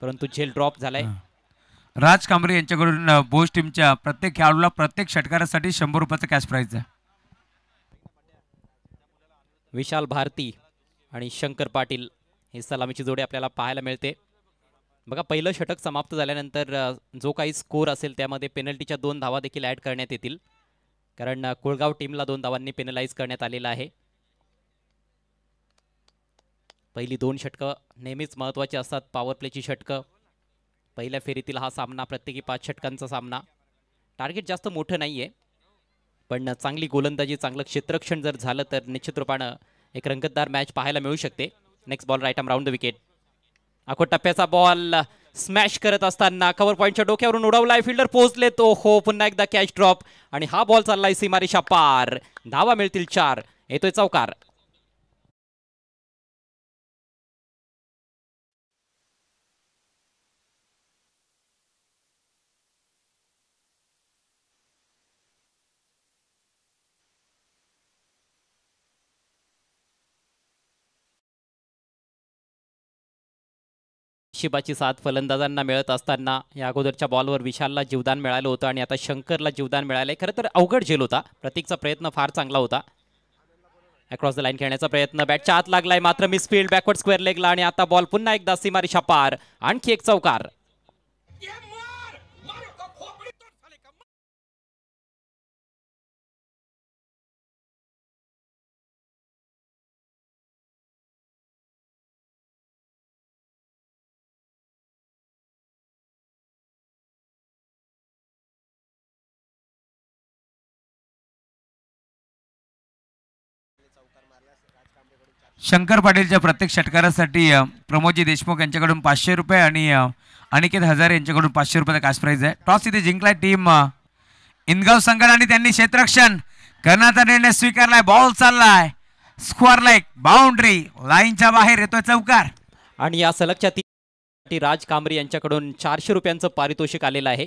परंतु झेल ड्रॉप झालाय. राज कांबरे यांच्याकडून भोज टीमच्या प्रत्येक खेळाडूला प्रत्येक षटकारासाठी 100 रुपयाचं कॅश प्राइज आहे. विशाल भारती आणि शंकर पाटील ही सलामीची जोडी आपल्याला पाहायला मिळते. बघा, पहिलं षटक समाप्त झाल्यानंतर जो काही स्कोर असेल त्यामध्ये पेनल्टीच्या 2 धावा देखील ॲड करण्यात येतील, कारण कुळगाव टीमला 2 धावांनी पेनलाइज करण्यात आलेलं आहे. पहिली 2 षटकं नेहमीच महत्त्वाची असतात. पॉवर प्लेची षटकं. पहिल्या फेरीतील हा सामना प्रत्येकी 5 षटकांचा सामना. टार्गेट जास्त मोठं नाही आहे, पण चांगली गोलंदाजी, चांगलं क्षेत्ररक्षण जर झालं तर निश्चित रूपानं एक रंगतदार मॅच पाहायला मिळू शकते. Next ball right arm round the wicket. आखो टप्प्याचा बॉल स्मॅश करत असताना कव्हर पॉईंटच्या डोक्यावरून उडवलाय, फिल्डर पोहोचले तो हो, पुन्हा एकदा कॅच ड्रॉप आणि हा बॉल चाललाय सीमारेषा पार. धावा मिळतील 4. येतोय चौकार. शिबाची साथ फलंदाजांना मिळत असताना या अगोदरच्या बॉलवर विशालला जीवदान मिळालं होतं आणि आता शंकरला जीवदान मिळालंय. खरं तर अवघड झेल होता. प्रतीकचा प्रयत्न फार चांगला होता. अक्रॉस द लाईन खेळण्याचा प्रयत्न, बॅटच्या आत लागलाय मात्र मिसफील्ड, बॅकवर्ड स्क्वेअर लेगला आणि आता बॉल पुन्हा एकदा सीमारेषा पार. आणखी एक चौकार. शंकर पाटीलच्या प्रत्येक षटकारासाठी प्रमोदजी देशमुख यांच्याकडून 500 रुपये आणि अनिकेत हजारे यांच्याकडून 500 रुपयाचा कॅश प्राइज आहे. टॉस इथे जिंकलाय टीम इंदगाव संघाने आणि त्यांनी क्षेत्ररक्षण करण्याचा निर्णय स्वीकारलाय. बॉल चाललाय स्क्वेअर लेग, बाउंड्री लाईनच्या बाहेर, येतोय चौकार. आणि या सलगच्या राज कांबरे यांच्याकडून 400 रुपयांचं पारितोषिक आलेलं आहे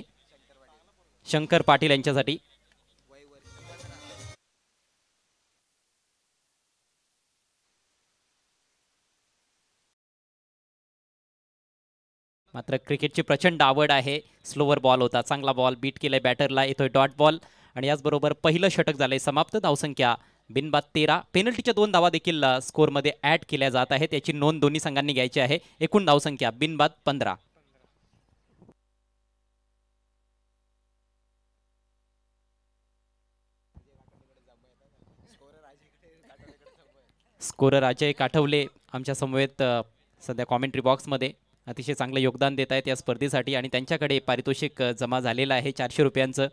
शंकर पाटील यांच्यासाठी. मात्र क्रिकेटची प्रचंड आवड आहे. स्लोवर बॉल होता, चांगला बॉल बीट केलाय बॅटरला. येतोय डॉट बॉल आणि याचबरोबर पहिलं षटक झालंय समाप्त. धावसंख्या बिनबाद 13. पेनल्टीच्या 2 धावा देखील स्कोअरमध्ये ॲड केल्या जात आहेत. याची नोंद दोन्ही संघांनी घ्यायची आहे. एकूण धावसंख्या बिनबाद 15. स्कोरर अजय काठवले आमच्या समवेत सध्या कॉमेंट्री बॉक्समध्ये अतिशय चांगलं योगदान देत आहेत या स्पर्धेसाठी आणि त्यांच्याकडे पारितोषिक जमा झालेलं आहे 400 रुपयांचं.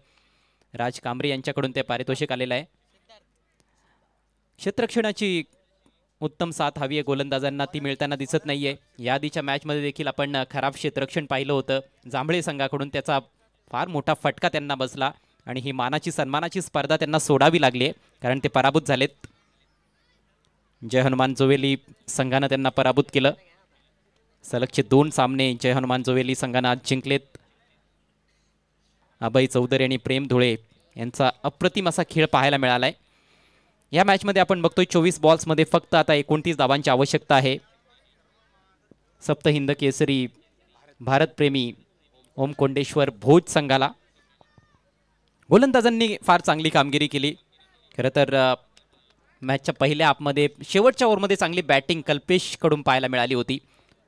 राज कांबरे यांच्याकडून ते पारितोषिक आलेलं आहे. क्षेत्ररक्षणाची उत्तम साथ हवी आहे गोलंदाजांना, ती मिळताना दिसत नाहीये. याआधीच्या मॅचमध्ये देखील आपण खराब क्षेत्ररक्षण पाहिलं होतं जांभळे संघाकडून. त्याचा फार मोठा फटका त्यांना बसला आणि ही मानाची सन्मानाची स्पर्धा त्यांना सोडावी लागली आहे, कारण ते पराभूत झालेत. जय हनुमान जोवेली संघानं त्यांना पराभूत केलं. सलगचे 2 सामने जय हनुमान जोवेली संघानं आज जिंकलेत. अभय चौधरी आणि प्रेम धुळे यांचा अप्रतिम असा खेळ पाहायला मिळालाय. या मॅचमध्ये आपण बघतोय 24 बॉल्समध्ये फक्त आता 29 धावांची आवश्यकता आहे. सप्तहिंद केसरी भारतप्रेमी ओम कोंडेश्वर भोज संघाला. गोलंदाजांनी फार चांगली कामगिरी केली. खरं तर मॅचच्या पहिल्या हाफमध्ये शेवटच्या ओव्हरमध्ये चांगली बॅटिंग कल्पेशकडून पाहायला मिळाली होती.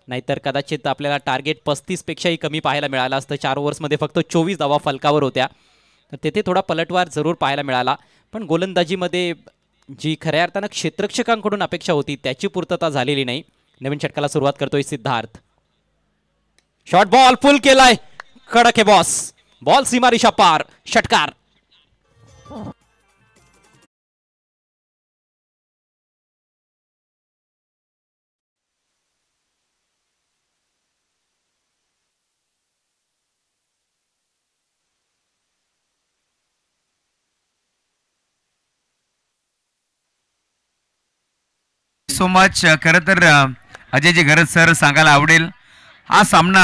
नाहीतर कदाचित आपल्याला टार्गेट 35पेक्षाही कमी पाहायला मिळालं असतं. 4 ओव्हर्समध्ये फक्त 24 धावा फलकावर होत्या. तर तेथे थोडा पलटवार जरूर पाहायला मिळाला. पण गोलंदाजीमध्ये जी खऱ्या अर्थानं क्षेत्ररक्षकांकडून अपेक्षा होती त्याची पूर्तता झालेली नाही. नवीन षटकाला सुरुवात करतोय सिद्धार्थ. शॉर्ट बॉल फुल केलाय. कडक आहे बॉस. बॉल सीमारेषा पार. षटकार. So much. खरं तर अजयजी गरज सर सांगायला आवडेल हा सामना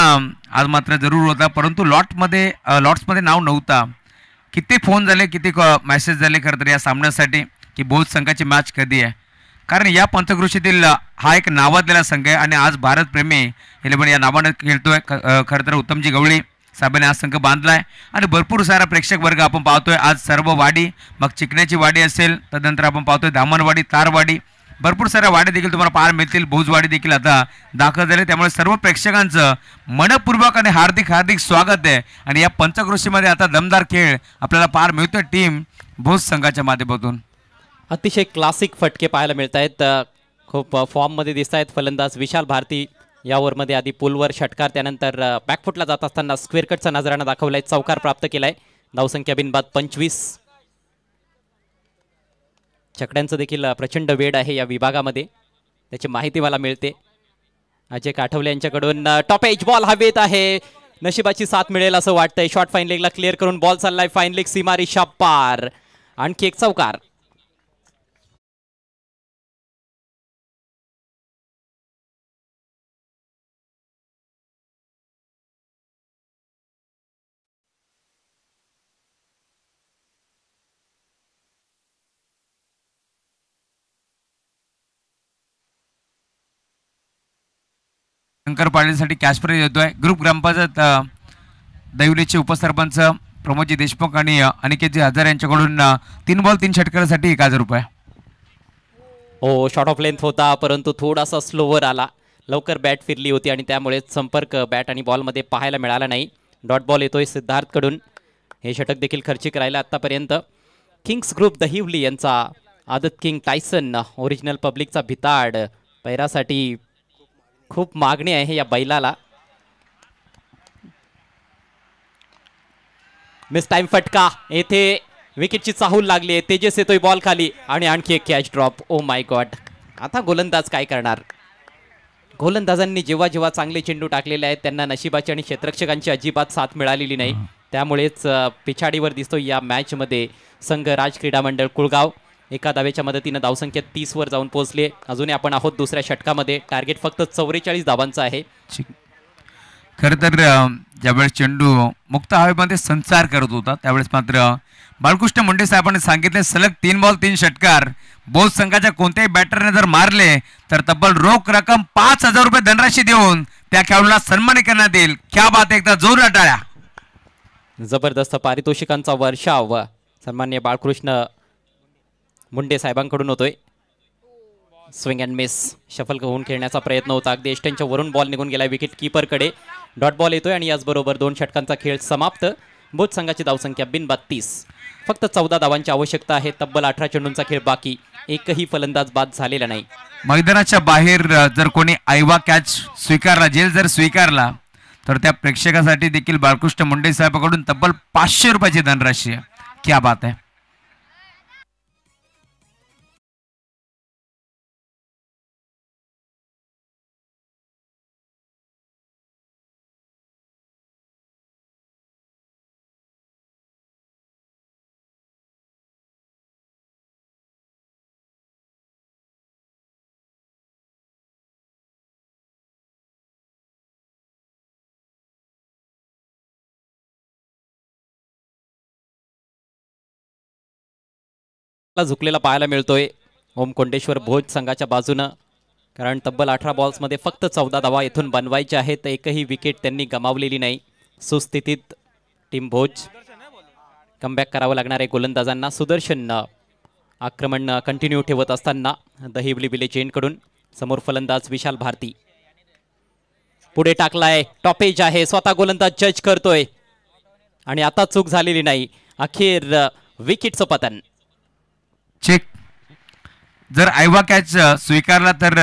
आज मात्र जरूर होता, परंतु लॉट्समध्ये नाव नव्हता. किती फोन झाले, किती मेसेज झाले खरं तर या सामन्यासाठी की भोज संघाची मॅच कधी आहे. कारण या पंचक्रोशीतील हा एक नावाजलेला संघ आहे आणि आज भारतप्रेमी 11 या नावानं खेळतोय. खरं तर उत्तमजी गवळी साहेबांनी हा संघ बांधलाय आणि भरपूर सारा प्रेक्षक वर्ग आपण पाहतोय. आज सर्व वाडी, मग चिकण्याची वाडी असेल, तदनंतर आपण पाहतोय धामणवाडी, तारवाडी, भरपूर साऱ्या वाड्या देखील तुम्हाला पाहायला मिळतील. भोजवाडी देखील आता दाखल झाले. त्यामुळे सर्व प्रेक्षकांचं मनपूर्वक आणि हार्दिक हार्दिक स्वागत आहे. आणि या पंचक्रोशीमध्ये आता दमदार खेळ आपल्याला पाहायला मिळतोय टीम भोज संघाच्या माध्यमातून. अतिशय क्लासिक फटके पाहायला मिळत आहेत. खूप फॉर्ममध्ये दिसत आहेत फलंदाज विशाल भारती. या ओव्हरमध्ये आधी पुलवर षटकार, त्यानंतर बॅकफुटला जात असताना स्क्वेअर कटचा नजराणा दाखवलाय. चौकार प्राप्त केलाय. धावसंख्या बिनबाद 25. छकड्यांचं देखील प्रचंड वेळ आहे या विभागामध्ये, त्याची माहिती मला मिळते. अजय काठवले यांच्याकडून टॉप एज बॉल हवेत आहे. नशिबाची साथ मिळेल असं वाटतंय. शॉर्ट फाईन लेगला क्लिअर करून बॉल चाललाय फाईन लेग सीमारेषा पार. आणखी एक चौकार. शंकर पाटीलसाठी कॅश प्राईज येतोय. ग्रुप ग्रामपंचायत दैवलीचे उपसरपंच प्रमोदजी देशमुख आणि अनिकेतजी हजार यांच्याकडून 3 बॉल 3 षटकारासाठी 1000 रुपये. हो, शॉर्ट ऑफ लेंथ होता, परंतु थोडासा स्लोवर आला. लवकर बॅट फिरली होती आणि त्यामुळे संपर्क बॅट आणि बॉलमध्ये पाहायला मिळाला नाही. डॉट बॉल येतोय सिद्धार्थकडून. हे षटक देखील खर्चिक राहिलं आतापर्यंत. किंग्स ग्रुप दहिवली यांचा आदत किंग टायसन, ओरिजिनल पब्लिकचा भिताड. पैरासाठी खूप मागणी आहे या बैलाला. मिस टाइम फटका. येथे विकेटची चाहूल लागली आहे. तेजस येतोय बॉल खाली आणि आणखी एक catch drop. Oh my God. आता गोलंदाज काय करणार. गोलंदाजांनी जेव्हा जेव्हा चांगले चेंडू टाकलेले आहेत त्यांना नशिबाची आणि क्षेत्ररक्षकांची अजिबात साथ मिळालेली नाही. त्यामुळेच पिछाडीवर दिसतो या मॅचमध्ये संघ राज क्रीडा मंडळ कुळगाव. एका धावेच्या मदतीनं धावसंख्या 30 वर जाऊन पोहोचले. अजूनही आपण आहोत दुसऱ्या षटकामध्ये. टार्गेट फक्त 44 धावांचं आहे. खरं तर ज्यावेळेस चेंडू मुक्त हवेमध्ये संचार करत होता त्यावेळेस मात्र बाळकृष्ण मुंडे साहेबांनी सांगितले सलग 3 बॉल 3 षटकार भोज संघाच्या कोणत्याही बॅटरने जर मारले तर तब्बल रोख रक्कम 5000 रुपये धनराशी देऊन त्या खेळाडूला सन्मान करण्यात येईल. क्या बात आहे. एकदा जोरदार टाळ्या. जबरदस्त पारितोषिकांचा वर्षाव सन्मान्य बाळकृष्ण मुंडे साहेबांकडून होतोय. Swing and miss. शफल होऊन खेळण्याचा प्रयत्न होता. अगदी एस्टनच्या वरून बॉल निघून गेला विकेट कीपरकडे. डॉट बॉल येतोय आणि याचबरोबर 2 षटकांचा खेळ समाप्त. भोज संघाची धावसंख्या बिनबाद 30. फक्त 14 धावांची आवश्यकता आहे. तब्बल 18 चेंडूंचा खेळ बाकी. एकही फलंदाज बाद झालेला नाही. मैदानाच्या बाहेर जर कोणी आयवा कॅच स्वीकारला, जेल जर स्वीकारला तर त्या प्रेक्षकासाठी देखील बाळकृष्ण मुंडे साहेबांकडून तब्बल 500 रुपयाची धनराशी आहे. क्या बात आहे. झुकलेला पाहायला मिळतोय ओम कोंडेश्वर भोज संघाच्या बाजूनं. कारण तब्बल 18 बॉल्समध्ये फक्त 14 धावा येथून बनवायच्या आहेत. एकही विकेट त्यांनी गमावलेली नाही. सुस्थितीत टीम भोज. कमबॅक करावं लागणार आहे गोलंदाजांना. सुदर्शन आक्रमण कंटिन्यू ठेवत असताना दहिवली विलेज एंडकडून समोर फलंदाज विशाल भारती. पुढे टाकलाय, टॉपेज आहे, स्वतः गोलंदाज जज करतोय आणि आता चूक झालेली नाही. अखेर विकेटचं पतन. चेक. जर आयवा कॅच स्वीकारला तर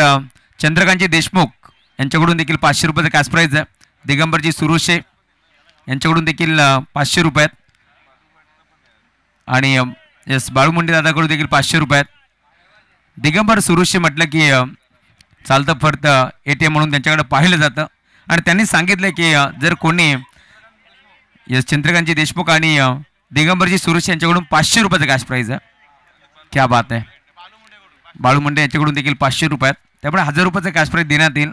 चंद्रकांतजी देशमुख यांच्याकडून देखील 500 रुपयाचं कॅश प्राईज आहे. दिगंबरजी सुरुशे यांच्याकडून देखील 500 रुपये आहेत. आणि यस बाळू मुंडे दादाकडून देखील 500 रुपये आहेत. दिगंबर सुरुशे म्हटलं की चालतं फरतं ATM म्हणून त्यांच्याकडे पाहिलं जातं आणि त्यांनी सांगितलं की जर कोणी यस चंद्रकांतजी देशमुख आणि दिगंबरजी सुरुशे यांच्याकडून 500 रुपयाचं कॅश प्राईज आहे. क्या बात आहे. बाळू मुंडे यांच्याकडून देखील 500 रुपये आहेत. त्यामुळे 1000 रुपयाचं कॅश प्राईज देण्यात येईल.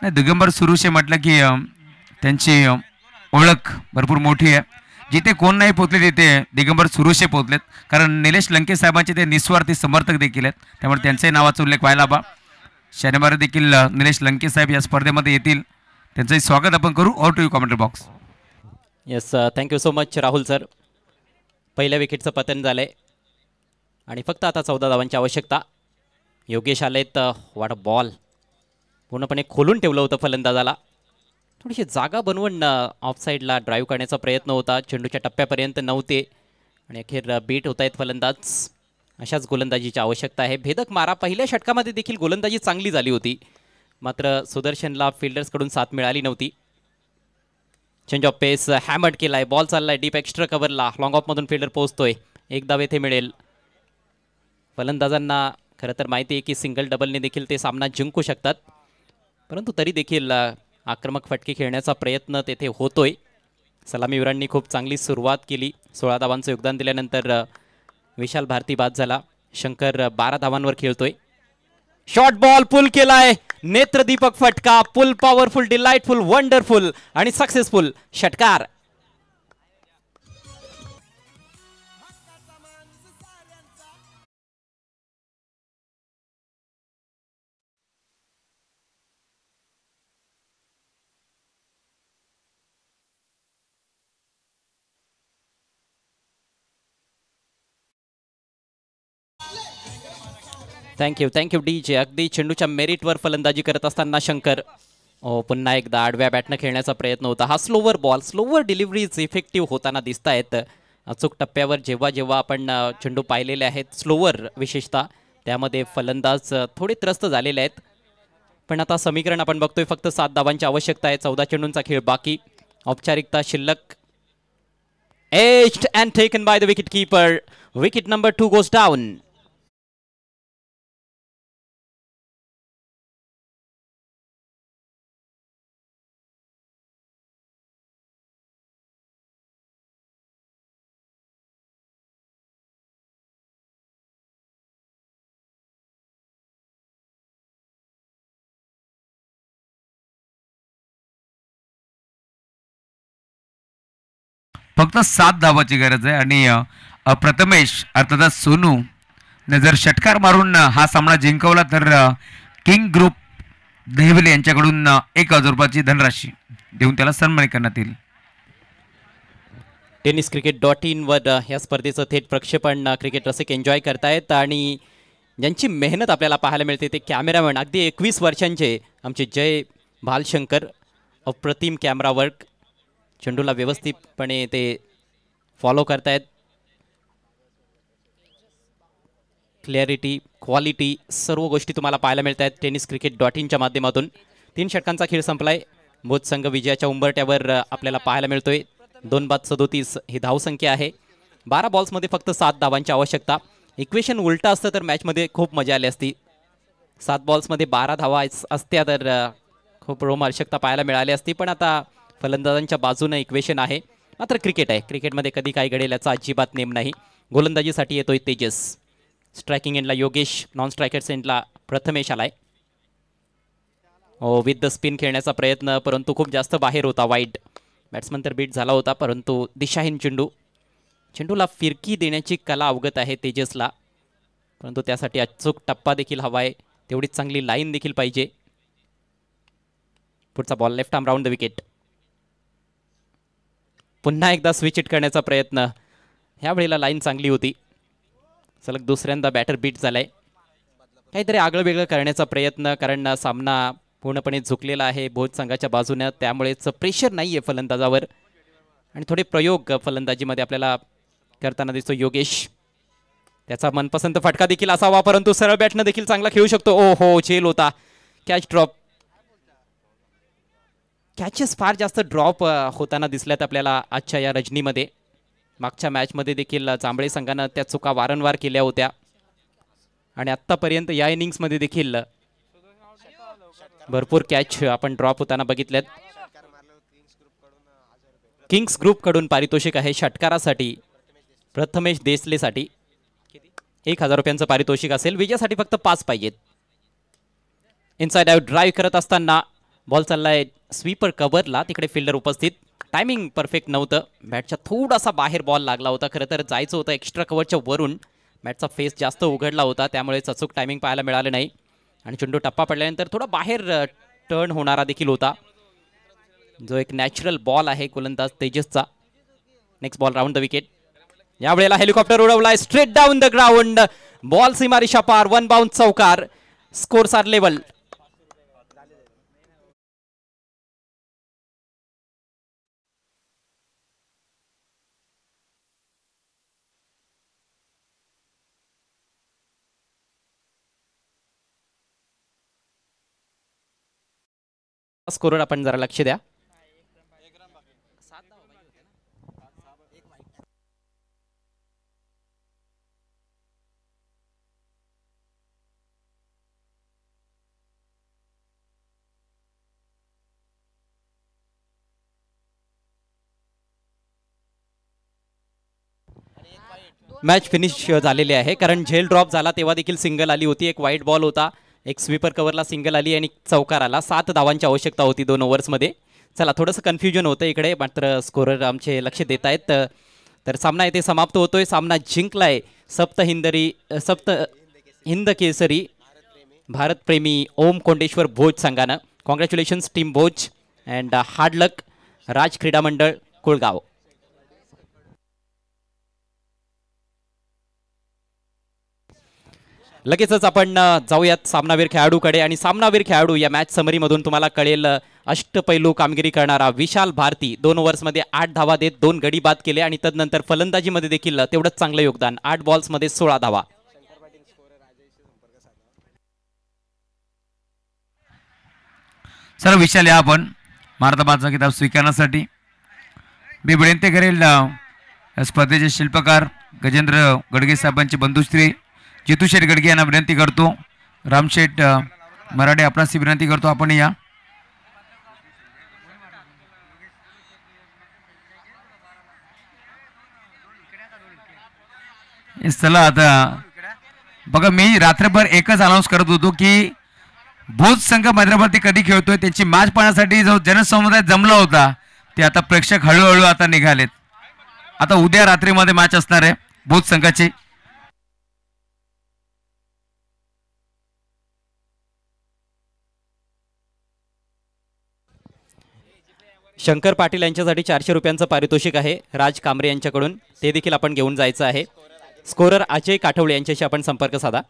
नाही, दिगंबर सुरुशे म्हटलं की त्यांची ओळख भरपूर मोठी आहे. जिथे कोण नाही पोचले तिथे दिगंबर सुरुशे पोचलेत. कारण निलेश लंके साहेबांचे ते निस्वार्थी समर्थक देखील आहेत. त्यामुळे त्यांच्याही नावाचा उल्लेख व्हायला हवा. शनिवारी देखील निलेश लंके साहेब या स्पर्धेमध्ये येतील. त्यांचंही स्वागत आपण करू. Over to you commentary box. Yes, thank you so much Rahul sir. पहिल्या विकेटचं पतन झालंय आणि फक्त आता 14 धावांची आवश्यकता. योगेश आलेत. वाट बॉल पूर्णपणे खोलून ठेवलं होतं फलंदाजाला. थोडीशी जागा बनवून ऑफसाईडला ड्राईव्ह करण्याचा प्रयत्न होता. चेंडूच्या टप्प्यापर्यंत नव्हते आणि अखेर बीट होत आहेत फलंदाज. अशाच गोलंदाजीची आवश्यकता आहे. भेदक मारा. पहिल्या षटकामध्ये देखील गोलंदाजी चांगली झाली होती, मात्र सुदर्शनला फिल्डर्सकडून साथ मिळाली नव्हती. चेंज ऑफ पेस हॅमर्ड केलाय. बॉल चाललाय डीप एक्स्ट्रा कव्हरला. लॉंग ऑफमधून फिल्डर पोहोचतोय. एक धाव येथे मिळेल. फलंदाजांना खरं तर माहिती आहे की सिंगल डबलने देखील ते सामना जिंकू शकतात, परंतु तरी देखील आक्रमक फटके खेळण्याचा प्रयत्न तेथे होतोय. सलामीवीरांनी खूप चांगली सुरुवात केली. 16 धावांचं योगदान दिल्यानंतर विशाल भारती बाद झाला. शंकर 12 धावांवर खेळतोय. शॉर्ट बॉल पुल केलाय. नेत्रदीपक फटका. पुल पॉवरफुल, डिलाइटफुल, वंडरफुल आणि सक्सेसफुल षटकार. Thank you DJ. अगदी चेंडूच्या मेरिटवर फलंदाजी करत असताना शंकर पुन्हा एकदा आडव्या बॅटनं खेळण्याचा प्रयत्न होता. हा slower ball, slower deliveries effective होताना दिसत आहेत. अचूक टप्प्यावर जेव्हा जेव्हा आपण चेंडू पाहिलेले आहेत स्लोवर विशेषतः, त्यामध्ये फलंदाज थोडे त्रस्त झालेले आहेत. पण आता समीकरण आपण बघतोय फक्त 7 धावांची आवश्यकता आहे. 14 चेंडूंचा खेळ बाकी. औपचारिकता शिल्लक. Aged and taken by the wicket keeper. Wicket number 2 goes down. फक्त 7 धावाची गरज आहे आणि प्रथमेश अर्थात सोनू ने जर षटकार मारून हा सामना जिंकवला तर किंग ग्रुप दहिवली यांच्याकडून 1000 रुपयाची धनराशी देऊन त्याला सन्मानित करण्यात येईल. tenniscricket.in वर या स्पर्धेचं थेट प्रक्षेपण क्रिकेट रसिक एन्जॉय करतायत आणि ज्यांची मेहनत आपल्याला पाहायला मिळते ते कॅमेरामॅन अगदी 21 वर्षांचे आमचे जय भालशंकर. अप्रतिम कॅमेरा वर्क. चेंडूला व्यवस्थितपणे ते फॉलो करतायत. क्लॅरिटी, क्वालिटी सर्व गोष्टी तुम्हाला पाहायला मिळत आहेत tenniscricket.in च्या माध्यमातून. 3 षटकांचा खेळ संपलाय. भोज संघ विजयाच्या उंबरट्यावर आपल्याला पाहायला मिळतोय. 2 बाद 37 ही धावसंख्या आहे. 12 बॉल्समध्ये फक्त 7 धावांची आवश्यकता. इक्वेशन उलटा असतं तर मॅचमध्ये खूप मजा आली असती. 7 बॉल्समध्ये 12 धावा असत्या तर खूप रोमांचकता पाहायला मिळाली असती. पण आता फलंदाजांच्या बाजूने इक्वेशन आहे. मात्र क्रिकेट आहे. क्रिकेटमध्ये कधी काय घडेल याचा अजिबात नेम नाही. गोलंदाजीसाठी येतोय तेजस. स्ट्रायकिंग एंडला योगेश. नॉन स्ट्रायकर्स एंडला प्रथमेश आलाय. विथ द स्पिन खेळण्याचा प्रयत्न, परंतु खूप जास्त बाहेर होता. वाईड. बॅट्समन तर बीट झाला होता, परंतु दिशाहीन चेंडू. चेंडूला फिरकी देण्याची कला अवगत आहे तेजसला, परंतु त्यासाठी अचूक टप्पा देखील हवा आहे. तेवढीच चांगली लाईन देखील पाहिजे. पुढचा ball left arm round the wicket. पुन्हा एकदा स्विच हिट करण्याचा प्रयत्न. ह्या वेळेला लाईन चांगली होती. सलग दुसऱ्यांदा बॅटर बीट झालाय. काहीतरी आगळं वेगळं करण्याचा प्रयत्न, कारण सामना पूर्णपणे झुकलेला आहे भोज संघाच्या बाजूने, त्यामुळेच प्रेशर नाही आहे फलंदाजावर आणि थोडे प्रयोग फलंदाजीमध्ये आपल्याला करताना दिसतो योगेश. त्याचा मनपसंत फटका देखील असावा, परंतु सरळ बॅटनं देखील चांगला खेळू शकतो. ओ हो, झेल होता. Catch drop. कॅचेस फार जास्त ड्रॉप होताना दिसल्यात आपल्याला आजच्या या रजनीमध्ये. मागच्या मॅचमध्ये देखील जांभळे संघानं त्या चुका वारंवार केल्या होत्या आणि आत्तापर्यंत या इनिंग्समध्ये देखील भरपूर कॅच आपण ड्रॉप होताना बघितल्यात. किंग्स ग्रुपकडून पारितोषिक आहे षटकारासाठी प्रथमेश देसलेसाठी. 1000 रुपयांचं पारितोषिक असेल. विजयासाठी फक्त 5 पाहिजेत. इनसाइड आउट ड्राईव्ह करत असताना बॉल चाललाय स्वीपर कव्हरला. तिकडे फिल्डर उपस्थित. टायमिंग परफेक्ट नव्हतं. बॅटच्या थोडासा बाहेर बॉल लागला होता. खरं तर जायचं होतं एक्स्ट्रा कव्हरच्या वरून. बॅटचा फेस जास्त उघडला होता, त्यामुळे अचूक टायमिंग पाहायला मिळालं नाही आणि चेंडू टप्पा पडल्यानंतर थोडा बाहेर टर्न होणारा देखील होता, जो एक नॅचरल बॉल आहे गोलंदाज तेजसचा. Next ball round the wicket. यावेळेला हेलिकॉप्टर उडवलाय straight down the ground. Ball सीमारेषा पार. 1 बाउंड चौकार. Scores R level. स्कोरवर आपण जरा लक्ष द्या. मॅच फिनिश झालेली आहे, कारण झेल ड्रॉप झाला तेव्हा देखील सिंगल आली होती. एक वाईट बॉल होता, एक स्वीपर कव्हरला सिंगल आली आणि चौकार आला. 7 धावांची आवश्यकता होती 2 ओव्हर्समध्ये. चला, थोडंसं कन्फ्युजन होतं इकडे, मात्र स्कोरर आमचे लक्ष देत आहेत. तर सामना इथे समाप्त होतोय. सामना जिंकलाय सप्त हिंद केसरी भारतप्रेमी ओम कोंडेश्वर भोज संघानं. Congratulations team Bhoj and hard luck Raj Krida Mandal Kulgaon. लगेचच आपण जाऊयात सामनावीर खेळाडूकडे. आणि सामनावीर खेळाडू या मॅच समरीमधून तुम्हाला कळेल अष्टपैलू कामगिरी करणारा विशाल भारती. 2 ओव्हर्समध्ये 8 धावा देत 2 गडी बाद केले आणि तदनंतर फलंदाजीमध्ये देखील तेवढंच चांगलं योगदान. 8 बॉल्समध्ये 16 धावा. सर विशाल या आपण भारताबादचा किताब स्वीकारण्यासाठी. मी विनंती करेल स्पर्धेचे शिल्पकार गजेंद्र गडगे साहेबांचे बंधुश्री जितूशेठ गडगे यांना विनंती करतो. रामशेठ मराठे आपणास विनंती करतो आपण या. चला आता बघा, मी रात्रभर एकच अनाऊन्स करत होतो की भोज संघ मैदानावरती कधी खेळतोय. त्यांची मॅच पाहण्यासाठी जो जनसमुदाय जमला होता ते आता प्रेक्षक हळूहळू आता निघालेत. आता उद्या रात्रीमध्ये मॅच असणार आहे भोज संघाची. शंकर पाटील यांच्यासाठी 400 रुपयांचं पारितोषिक आहे राज कांबरे यांच्याकडून. ते देखील आपण घेऊन जायचं आहे. स्कोरर अजय काठवळे यांच्याशी आपण संपर्क साधा.